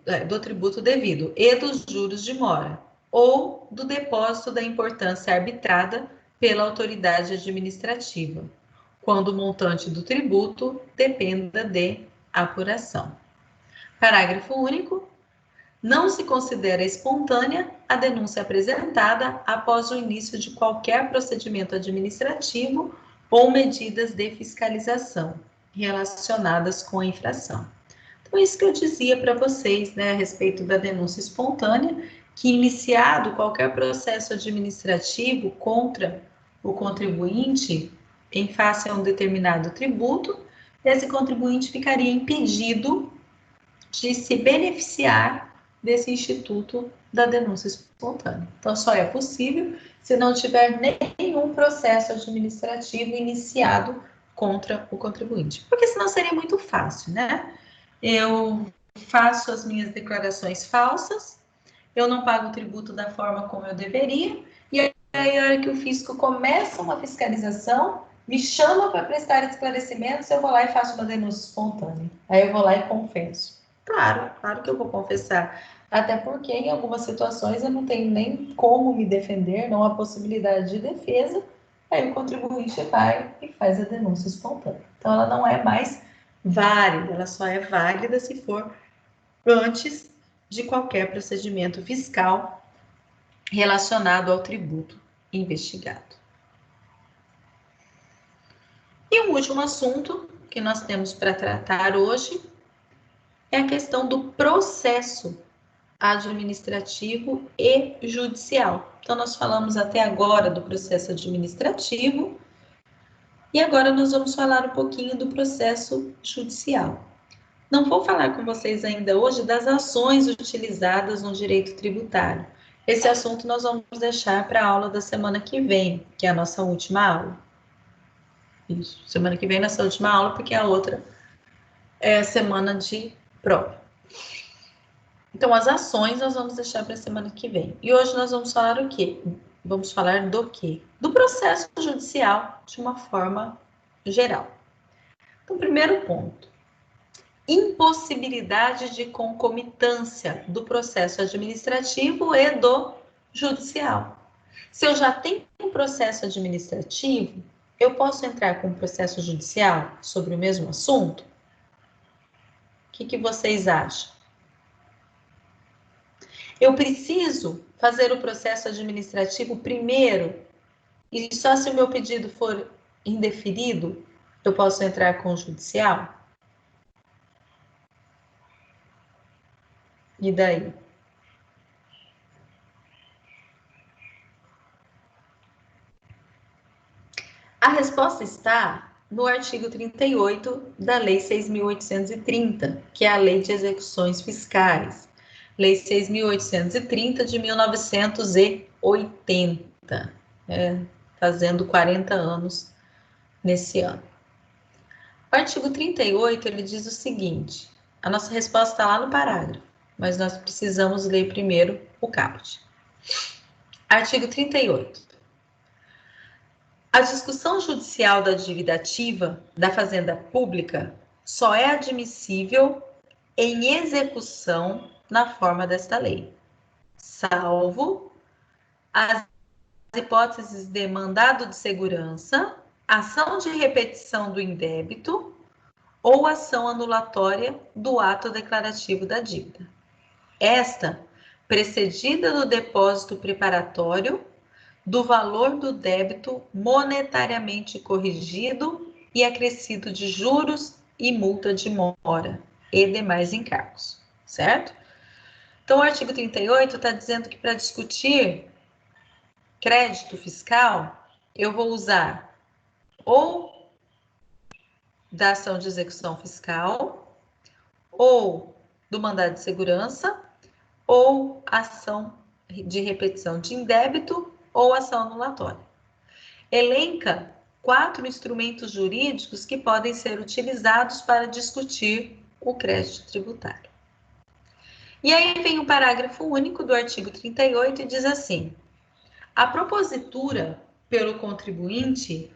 e dos juros de mora, ou do depósito da importância arbitrada pela autoridade administrativa, quando o montante do tributo dependa de apuração. Parágrafo único. Não se considera espontânea a denúncia apresentada após o início de qualquer procedimento administrativo ou medidas de fiscalização relacionadas com a infração. Então, isso que eu dizia para vocês, né, a respeito da denúncia espontânea, que iniciado qualquer processo administrativo contra o contribuinte em face a um determinado tributo, esse contribuinte ficaria impedido de se beneficiar desse instituto da denúncia espontânea. Então, só é possível se não tiver nenhum processo administrativo iniciado contra o contribuinte. Porque senão seria muito fácil, né? Eu faço as minhas declarações falsas, eu não pago o tributo da forma como eu deveria, e aí, a hora que o fisco começa uma fiscalização, me chama para prestar esclarecimentos, eu vou lá e faço uma denúncia espontânea. Aí eu vou lá e confesso. Claro que eu vou confessar. Até porque em algumas situações eu não tenho nem como me defender, não há possibilidade de defesa. Aí o contribuinte vai e faz a denúncia espontânea. Então ela não é mais válida, ela só é válida se for antes de qualquer procedimento fiscal relacionado ao tributo investigado. E um último assunto que nós temos para tratar hoje é a questão do processo administrativo e judicial. Então, nós falamos até agora do processo administrativo e agora nós vamos falar um pouquinho do processo judicial. Não vou falar com vocês ainda hoje das ações utilizadas no direito tributário. Esse assunto nós vamos deixar para a aula da semana que vem, que é a nossa última aula. Isso, semana que vem nossa última aula, porque a outra é a semana de prova. Então, as ações nós vamos deixar para a semana que vem. E hoje nós vamos falar o quê? Vamos falar do quê? Do processo judicial de uma forma geral. Então, primeiro ponto. Impossibilidade de concomitância do processo administrativo e do judicial. Se eu já tenho um processo administrativo, eu posso entrar com um processo judicial sobre o mesmo assunto? O que vocês acham? Eu preciso fazer o processo administrativo primeiro e só se o meu pedido for indeferido, eu posso entrar com o judicial? E daí? A resposta está no artigo 38 da Lei 6.830, que é a Lei de Execuções Fiscais. Lei 6.830 de 1980, fazendo 40 anos nesse ano. O artigo 38, ele diz o seguinte, a nossa resposta está lá no parágrafo, mas nós precisamos ler primeiro o caput. Artigo 38. A discussão judicial da dívida ativa da fazenda pública só é admissível em execução na forma desta lei, salvo as hipóteses de mandado de segurança, ação de repetição do indébito ou ação anulatória do ato declarativo da dívida. Esta, precedida do depósito preparatório do valor do débito monetariamente corrigido e acrescido de juros e multa de mora e demais encargos, certo? Então, o artigo 38 está dizendo que para discutir crédito fiscal, eu vou usar ou da ação de execução fiscal, ou do mandado de segurança, ou ação de repetição de indébito, ou ação anulatória. Elenca 4 instrumentos jurídicos que podem ser utilizados para discutir o crédito tributário. E aí vem o parágrafo único do artigo 38 e diz assim: a propositura pelo contribuinte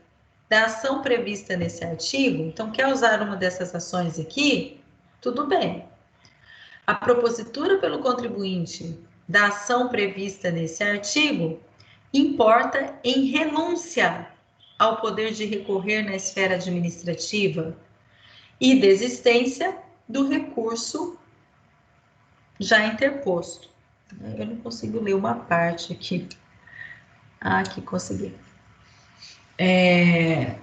da ação prevista nesse artigo, então quer usar uma dessas ações aqui? Tudo bem. A propositura pelo contribuinte da ação prevista nesse artigo importa em renúncia ao poder de recorrer na esfera administrativa e desistência do recurso já interposto. Eu não consigo ler uma parte aqui. Aqui consegui. E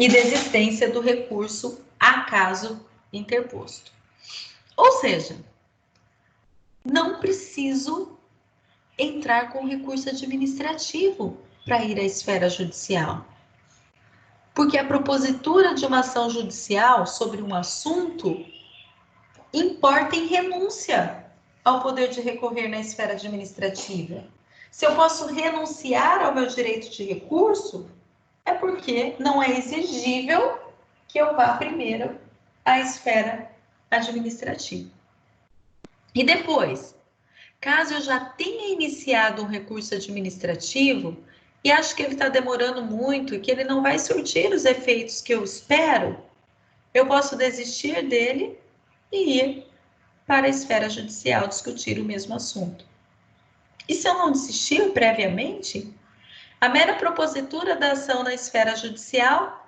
desistência do recurso acaso interposto. Ou seja, não preciso entrar com recurso administrativo para ir à esfera judicial. Porque a propositura de uma ação judicial sobre um assunto importa em renúncia ao poder de recorrer na esfera administrativa. Se eu posso renunciar ao meu direito de recurso, é porque não é exigível que eu vá primeiro à esfera administrativa. E depois, Caso eu já tenha iniciado um recurso administrativo e acho que ele está demorando muito e que ele não vai surtir os efeitos que eu espero, eu posso desistir dele e ir para a esfera judicial discutir o mesmo assunto. E se eu não desistir previamente, a mera propositura da ação na esfera judicial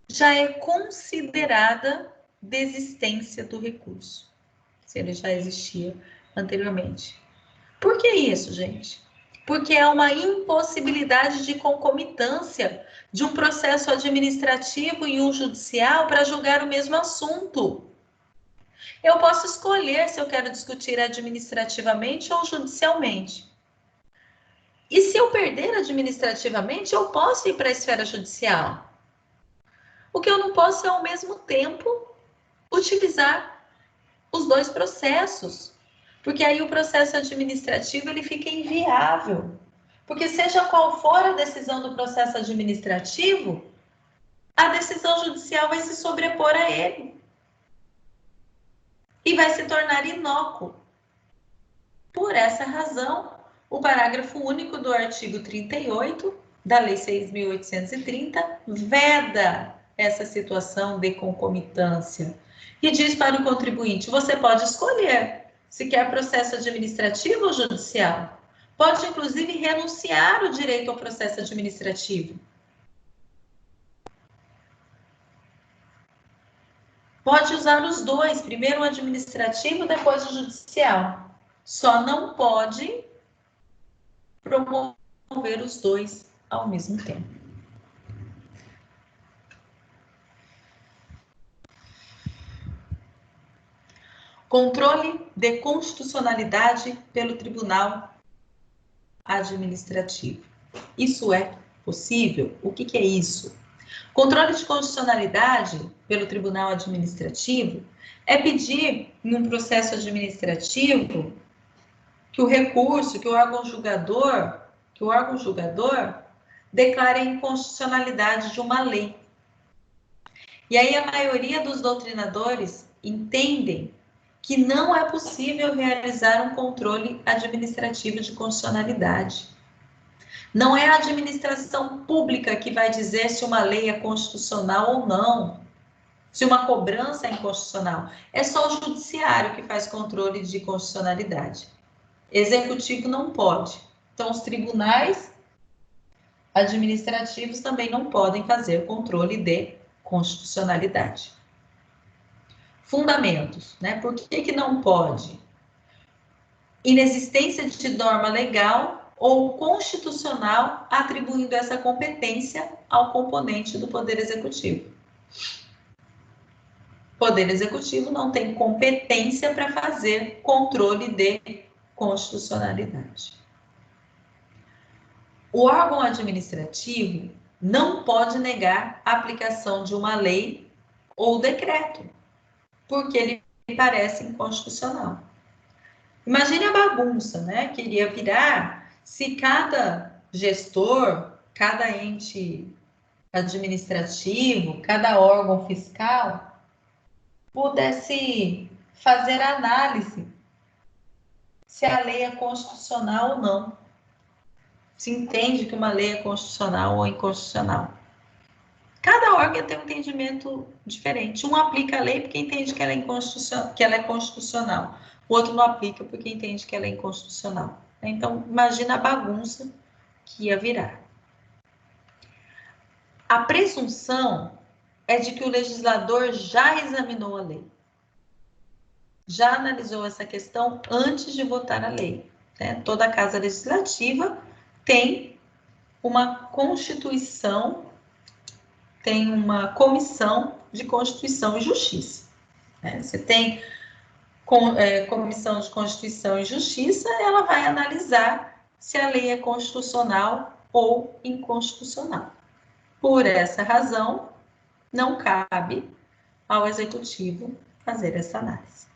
já é considerada desistência do recurso, se ele já existia anteriormente. Por que isso, gente? Porque é uma impossibilidade de concomitância de um processo administrativo e um judicial para julgar o mesmo assunto. Eu posso escolher se eu quero discutir administrativamente ou judicialmente. E se eu perder administrativamente, eu posso ir para a esfera judicial. O que eu não posso é, ao mesmo tempo, utilizar os dois processos. Porque aí o processo administrativo ele fica inviável. Porque seja qual for a decisão do processo administrativo, a decisão judicial vai se sobrepor a ele. E vai se tornar inócuo. Por essa razão, o parágrafo único do artigo 38 da Lei 6.830 veda essa situação de concomitância e diz para o contribuinte: você pode escolher se quer processo administrativo ou judicial. Pode, inclusive, renunciar o direito ao processo administrativo. Pode usar os dois, primeiro o administrativo, depois o judicial. Só não pode promover os dois ao mesmo tempo. Controle de constitucionalidade pelo Tribunal Administrativo. Isso é possível? O que é isso? Controle de constitucionalidade pelo Tribunal Administrativo é pedir, em um processo administrativo, que o recurso, que o órgão julgador declare a inconstitucionalidade de uma lei. E aí a maioria dos doutrinadores entendem que não é possível realizar um controle administrativo de constitucionalidade. Não é a administração pública que vai dizer se uma lei é constitucional ou não, se uma cobrança é inconstitucional. É só o judiciário que faz controle de constitucionalidade. Executivo não pode. Então, os tribunais administrativos também não podem fazer controle de constitucionalidade. Fundamentos, né? Por que não pode? Inexistência de norma legal ou constitucional atribuindo essa competência ao componente do Poder Executivo. O Poder Executivo não tem competência para fazer controle de constitucionalidade. O órgão administrativo não pode negar a aplicação de uma lei ou decreto, porque ele parece inconstitucional. Imagine a bagunça, né, que iria virar se cada gestor, cada ente administrativo, cada órgão fiscal pudesse fazer análise se a lei é constitucional ou não. Se entende que uma lei é constitucional ou inconstitucional. Cada órgão tem um entendimento diferente. Um aplica a lei porque entende que ela é constitucional. O outro não aplica porque entende que ela é inconstitucional. Então, imagina a bagunça que ia virar. A presunção é de que o legislador já examinou a lei. Já analisou essa questão antes de votar a lei. Né? Toda casa legislativa tem uma Constituição, tem uma Comissão de Constituição e Justiça. Né? Você tem Comissão de Constituição e Justiça, ela vai analisar se a lei é constitucional ou inconstitucional. Por essa razão, não cabe ao Executivo fazer essa análise.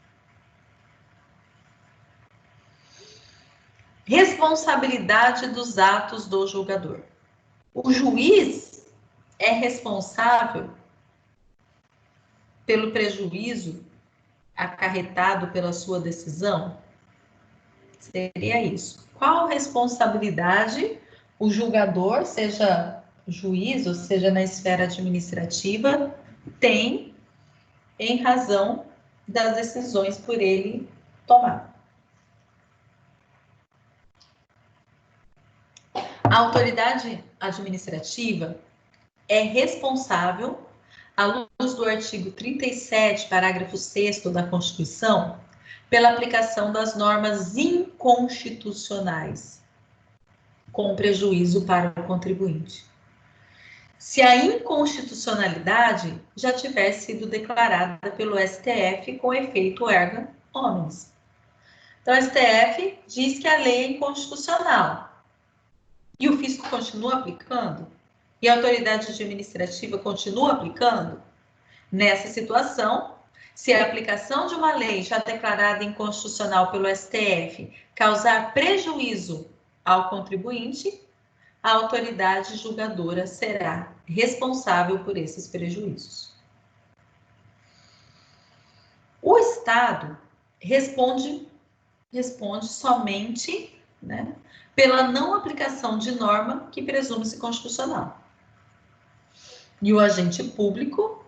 Responsabilidade dos atos do julgador. O juiz é responsável pelo prejuízo acarretado pela sua decisão? Seria isso. Qual responsabilidade o julgador, seja juiz ou seja na esfera administrativa, tem em razão das decisões por ele tomar? A autoridade administrativa é responsável, à luz do artigo 37, parágrafo 6º da Constituição, pela aplicação das normas inconstitucionais, com prejuízo para o contribuinte. Se a inconstitucionalidade já tiver sido declarada pelo STF com efeito erga omnes. Então, o STF diz que a lei é inconstitucional e o fisco continua aplicando, e a autoridade administrativa continua aplicando. Nessa situação, se a aplicação de uma lei já declarada inconstitucional pelo STF causar prejuízo ao contribuinte, a autoridade julgadora será responsável por esses prejuízos. O Estado responde somente, né, pela não aplicação de norma que presume-se constitucional. E o agente público,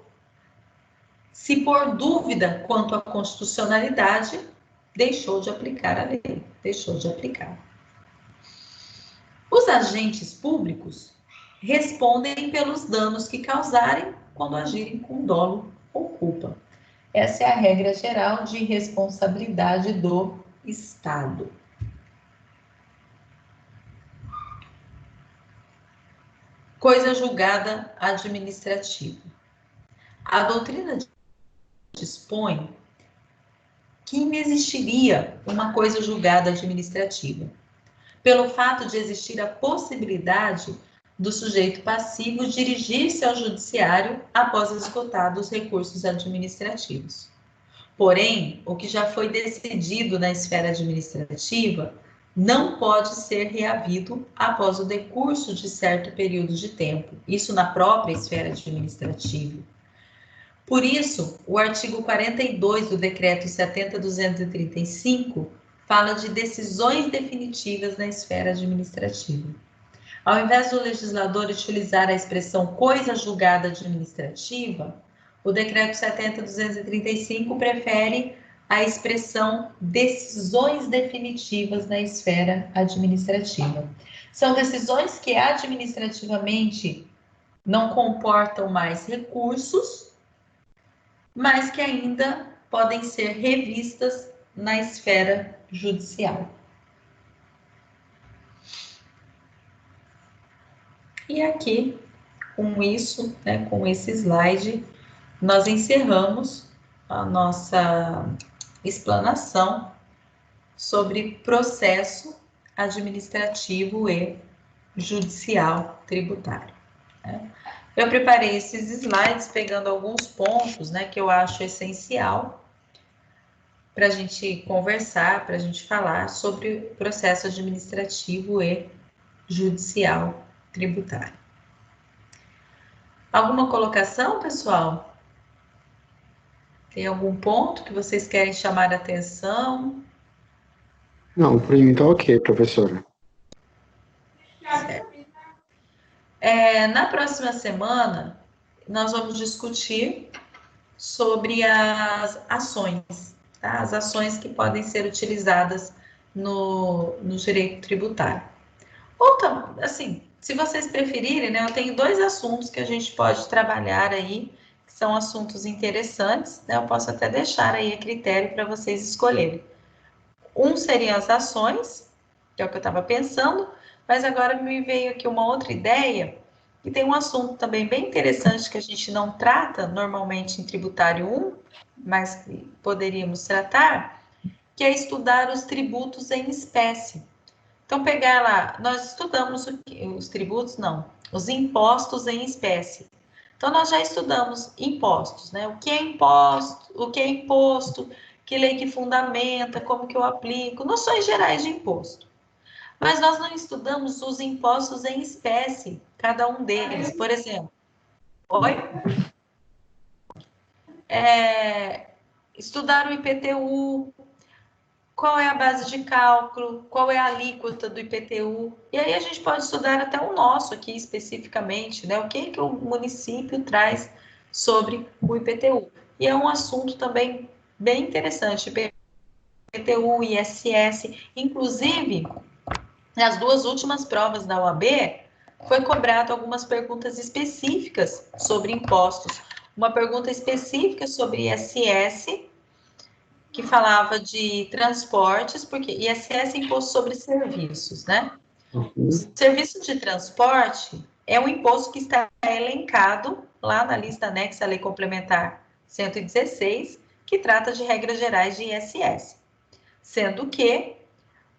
se por dúvida quanto à constitucionalidade, deixou de aplicar a lei, deixou de aplicar. Os agentes públicos respondem pelos danos que causarem quando agirem com dolo ou culpa. Essa é a regra geral de responsabilidade do Estado. Coisa julgada administrativa. A doutrina dispõe que inexistiria uma coisa julgada administrativa, pelo fato de existir a possibilidade do sujeito passivo dirigir-se ao judiciário após esgotados os recursos administrativos. Porém, o que já foi decidido na esfera administrativa não pode ser reavido após o decurso de certo período de tempo, isso na própria esfera administrativa. Por isso, o artigo 42 do Decreto 70.235 fala de decisões definitivas na esfera administrativa. Ao invés do legislador utilizar a expressão coisa julgada administrativa, o Decreto 70.235 prefere a expressão decisões definitivas na esfera administrativa. São decisões que administrativamente não comportam mais recursos, mas que ainda podem ser revistas na esfera judicial. E aqui, com isso, né, com esse slide, nós encerramos a nossa explanação sobre processo administrativo e judicial tributário, né? Eu preparei esses slides pegando alguns pontos, né, que eu acho essencial para a gente conversar, para a gente falar sobre o processo administrativo e judicial tributário. Alguma colocação, pessoal? Tem algum ponto que vocês querem chamar a atenção? Não, por mim tá ok, professora. Certo. Na próxima semana, nós vamos discutir sobre as ações, tá? As ações que podem ser utilizadas no direito tributário. Ou, assim, se vocês preferirem, né, eu tenho 2 assuntos que a gente pode trabalhar aí, que são assuntos interessantes, né? Eu posso até deixar aí a critério para vocês escolherem. Um seriam as ações, que é o que eu estava pensando, mas agora me veio aqui uma outra ideia, que tem um assunto também bem interessante que a gente não trata normalmente em tributário 1, mas que poderíamos tratar, que é estudar os tributos em espécie. Então, pegar lá, nós estudamos os tributos, não, os impostos em espécie. Então, nós já estudamos impostos, né? O que é imposto, que lei que fundamenta, como que eu aplico, noções gerais de imposto. Mas nós não estudamos os impostos em espécie, cada um deles. Por exemplo, estudar o IPTU, qual é a base de cálculo, qual é a alíquota do IPTU. E aí a gente pode estudar até o nosso aqui especificamente, né? O que o município traz sobre o IPTU. E é um assunto também bem interessante, IPTU, ISS, inclusive, nas 2 últimas provas da OAB, foi cobrado algumas perguntas específicas sobre impostos. Uma pergunta específica sobre ISS, que falava de transportes, porque ISS é imposto sobre serviços, né? O serviço de transporte é um imposto que está elencado lá na lista anexa à Lei Complementar 116, que trata de regras gerais de ISS, sendo que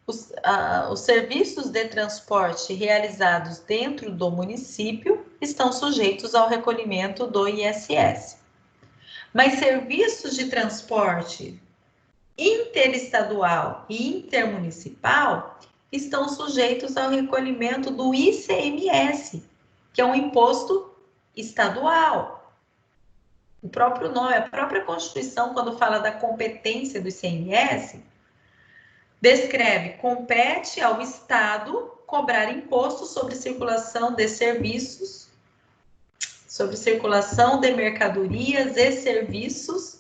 os serviços de transporte realizados dentro do município estão sujeitos ao recolhimento do ISS. Mas serviços de transporte interestadual e intermunicipal estão sujeitos ao recolhimento do ICMS, que é um imposto estadual. O próprio nome, a própria Constituição, quando fala da competência do ICMS, descreve: compete ao Estado cobrar imposto sobre circulação de serviços, sobre circulação de mercadorias e serviços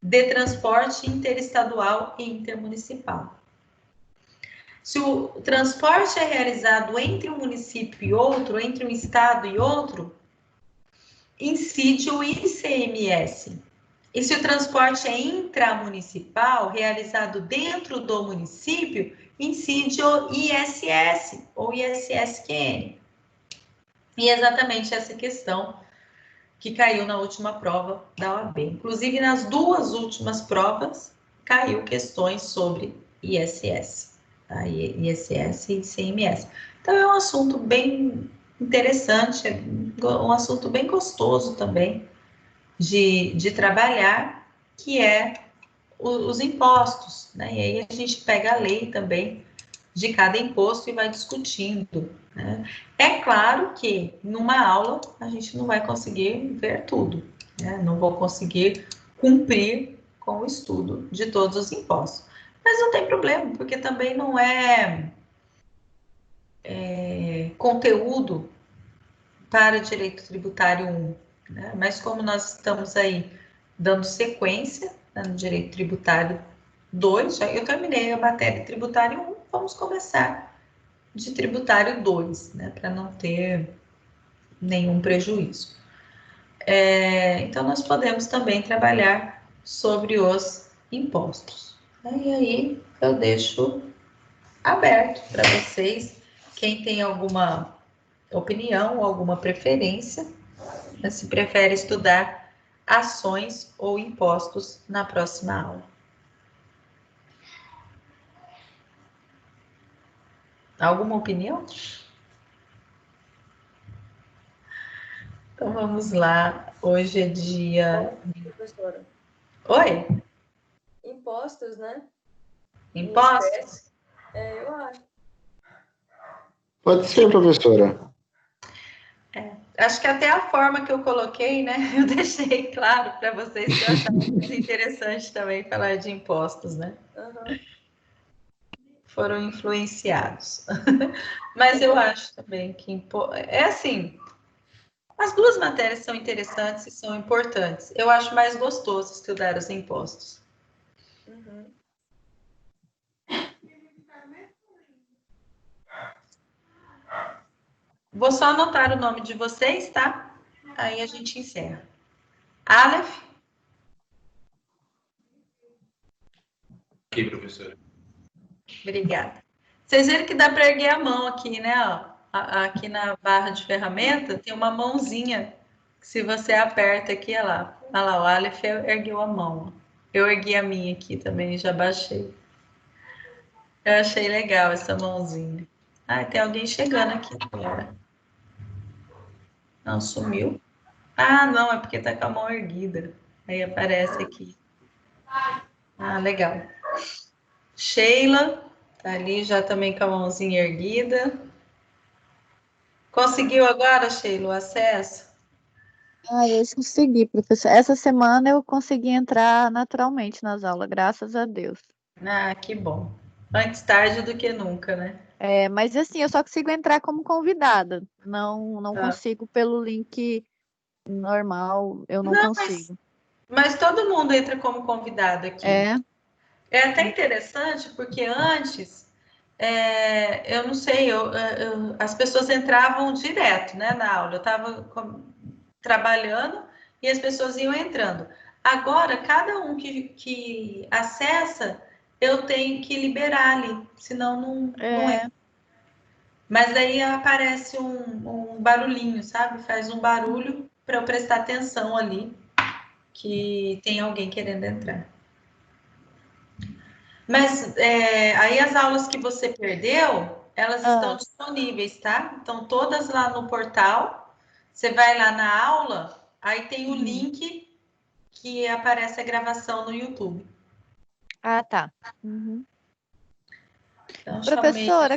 de transporte interestadual e intermunicipal. Se o transporte é realizado entre um município e outro, entre um estado e outro, incide o ICMS. E se o transporte é intramunicipal, realizado dentro do município, incide o ISS, ou ISSQN. E é exatamente essa questão que caiu na última prova da OAB. Inclusive, nas 2 últimas provas, caiu questões sobre ISS, tá? ISS e ICMS. Então, é um assunto bem interessante, é um assunto bem gostoso também de trabalhar, que é os impostos, né? E aí a gente pega a lei também de cada imposto e vai discutindo, né? É claro que numa aula a gente não vai conseguir ver tudo, né? Não vou conseguir cumprir com o estudo de todos os impostos. Mas não tem problema, porque também não é conteúdo para direito tributário 1, né? Mas como nós estamos aí dando sequência, né, no direito tributário 2, já eu terminei a matéria tributário 1, vamos começar de tributário 2, né, para não ter nenhum prejuízo. Então, nós podemos também trabalhar sobre os impostos. E aí, eu deixo aberto para vocês, quem tem alguma opinião, alguma preferência, né, se prefere estudar ações ou impostos na próxima aula. Alguma opinião? Então vamos lá. Hoje é dia. Professora. Oi? Impostos, né? Impostos? Eu acho. Pode ser, professora. Acho que até a forma que eu coloquei, né? Eu deixei claro para vocês que eu achava muito interessante também falar de impostos, né? Uhum. Foram influenciados. Mas eu acho também que é assim. As 2 matérias são interessantes e são importantes. Eu acho mais gostoso estudar os impostos. Uhum. Vou só anotar o nome de vocês, tá? Aí a gente encerra. Aleph? Aqui, professora. Obrigada. Vocês viram que dá para erguer a mão aqui, né? Aqui na barra de ferramenta tem uma mãozinha. Se você aperta aqui, olha lá. Olha lá, o Aleph ergueu a mão. Eu ergui a minha aqui também, já baixei. Eu achei legal essa mãozinha. Ah, tem alguém chegando aqui agora. Não, sumiu. Ah, não, é porque tá com a mão erguida. Aí aparece aqui. Ah, legal. Sheila, tá ali já também com a mãozinha erguida. Conseguiu agora, Sheila, o acesso? Eu consegui, professor. Essa semana eu consegui entrar naturalmente nas aulas, graças a Deus. Ah, que bom. Antes tarde do que nunca, né? Mas assim, eu só consigo entrar como convidada. Não Ah. consigo pelo link normal, eu não consigo. Mas todo mundo entra como convidado aqui. É até interessante, porque antes, eu não sei, as pessoas entravam direto, né, na aula. Eu estava trabalhando e as pessoas iam entrando. Agora, cada um que acessa, eu tenho que liberar ali, senão não é. Mas aí aparece um barulhinho, sabe? Faz um barulho para eu prestar atenção ali, que tem alguém querendo entrar. Mas aí as aulas que você perdeu, elas estão disponíveis, tá? Estão todas lá no portal. Você vai lá na aula, aí tem o link que aparece a gravação no YouTube. Ah, tá. Uhum. Então, Professora,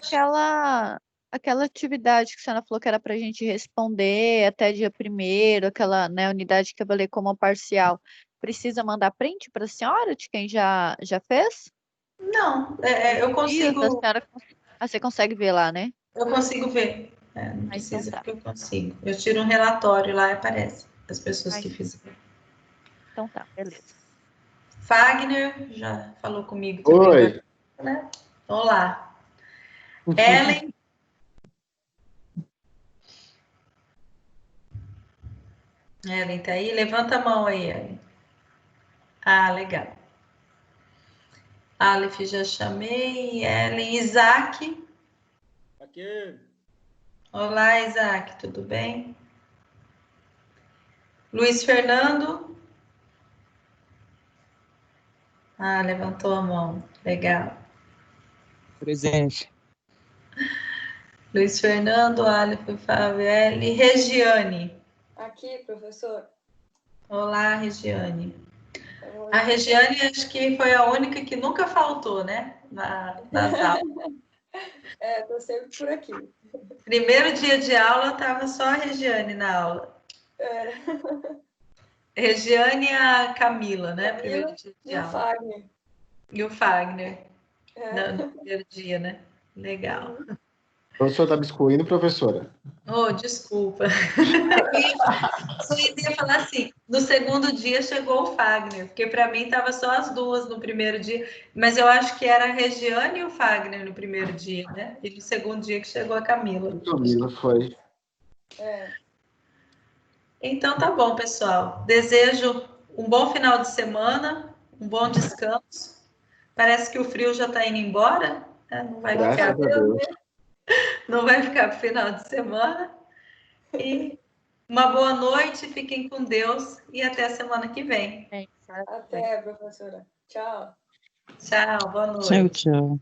aquela atividade que a senhora falou que era para a gente responder até dia 1º, aquela, né, unidade que eu falei como parcial, precisa mandar print para a senhora de quem já fez? Não, eu consigo. Você consegue ver lá, né? Eu consigo ver. Não Então precisa, tá. porque eu consigo. Eu tiro um relatório lá e aparece as pessoas que fizeram. Então tá, beleza. Fagner já falou comigo também. Oi. Né? Olá. Ellen. Ellen tá aí? Levanta a mão aí, Ellen. Ah, legal. Aleph já chamei. Ellen. Isaac. Aqui. Olá, Isaac, tudo bem? Luiz Fernando. Ah, levantou a mão. Legal. Presente. Luiz Fernando, Aleph, Favelli. Regiane. Aqui, professor. Olá, Regiane. Oi. A Regiane acho que foi a única que nunca faltou, né? Nas aulas. Tô sempre por aqui. Primeiro dia de aula, estava só a Regiane na aula. Regiane e a Camila, né? Primeiro dia de E o aula. Fagner. E o Fagner. No primeiro dia, né? Legal. O professor está me excluindo, professora? Oh, desculpa. Eu ia falar assim, no segundo dia chegou o Fagner, porque para mim estava só as duas no primeiro dia, mas eu acho que era a Regiane e o Fagner no primeiro dia, né? E no segundo dia que chegou a Camila. Camila foi. Então tá bom, pessoal. Desejo um bom final de semana, um bom descanso. Parece que o frio já está indo embora, né? Não vai Graças a Deus. não vai ficar para o final de semana. E uma boa noite, fiquem com Deus e até a semana que vem. Até, professora. Tchau. Tchau, boa noite. Tchau, tchau.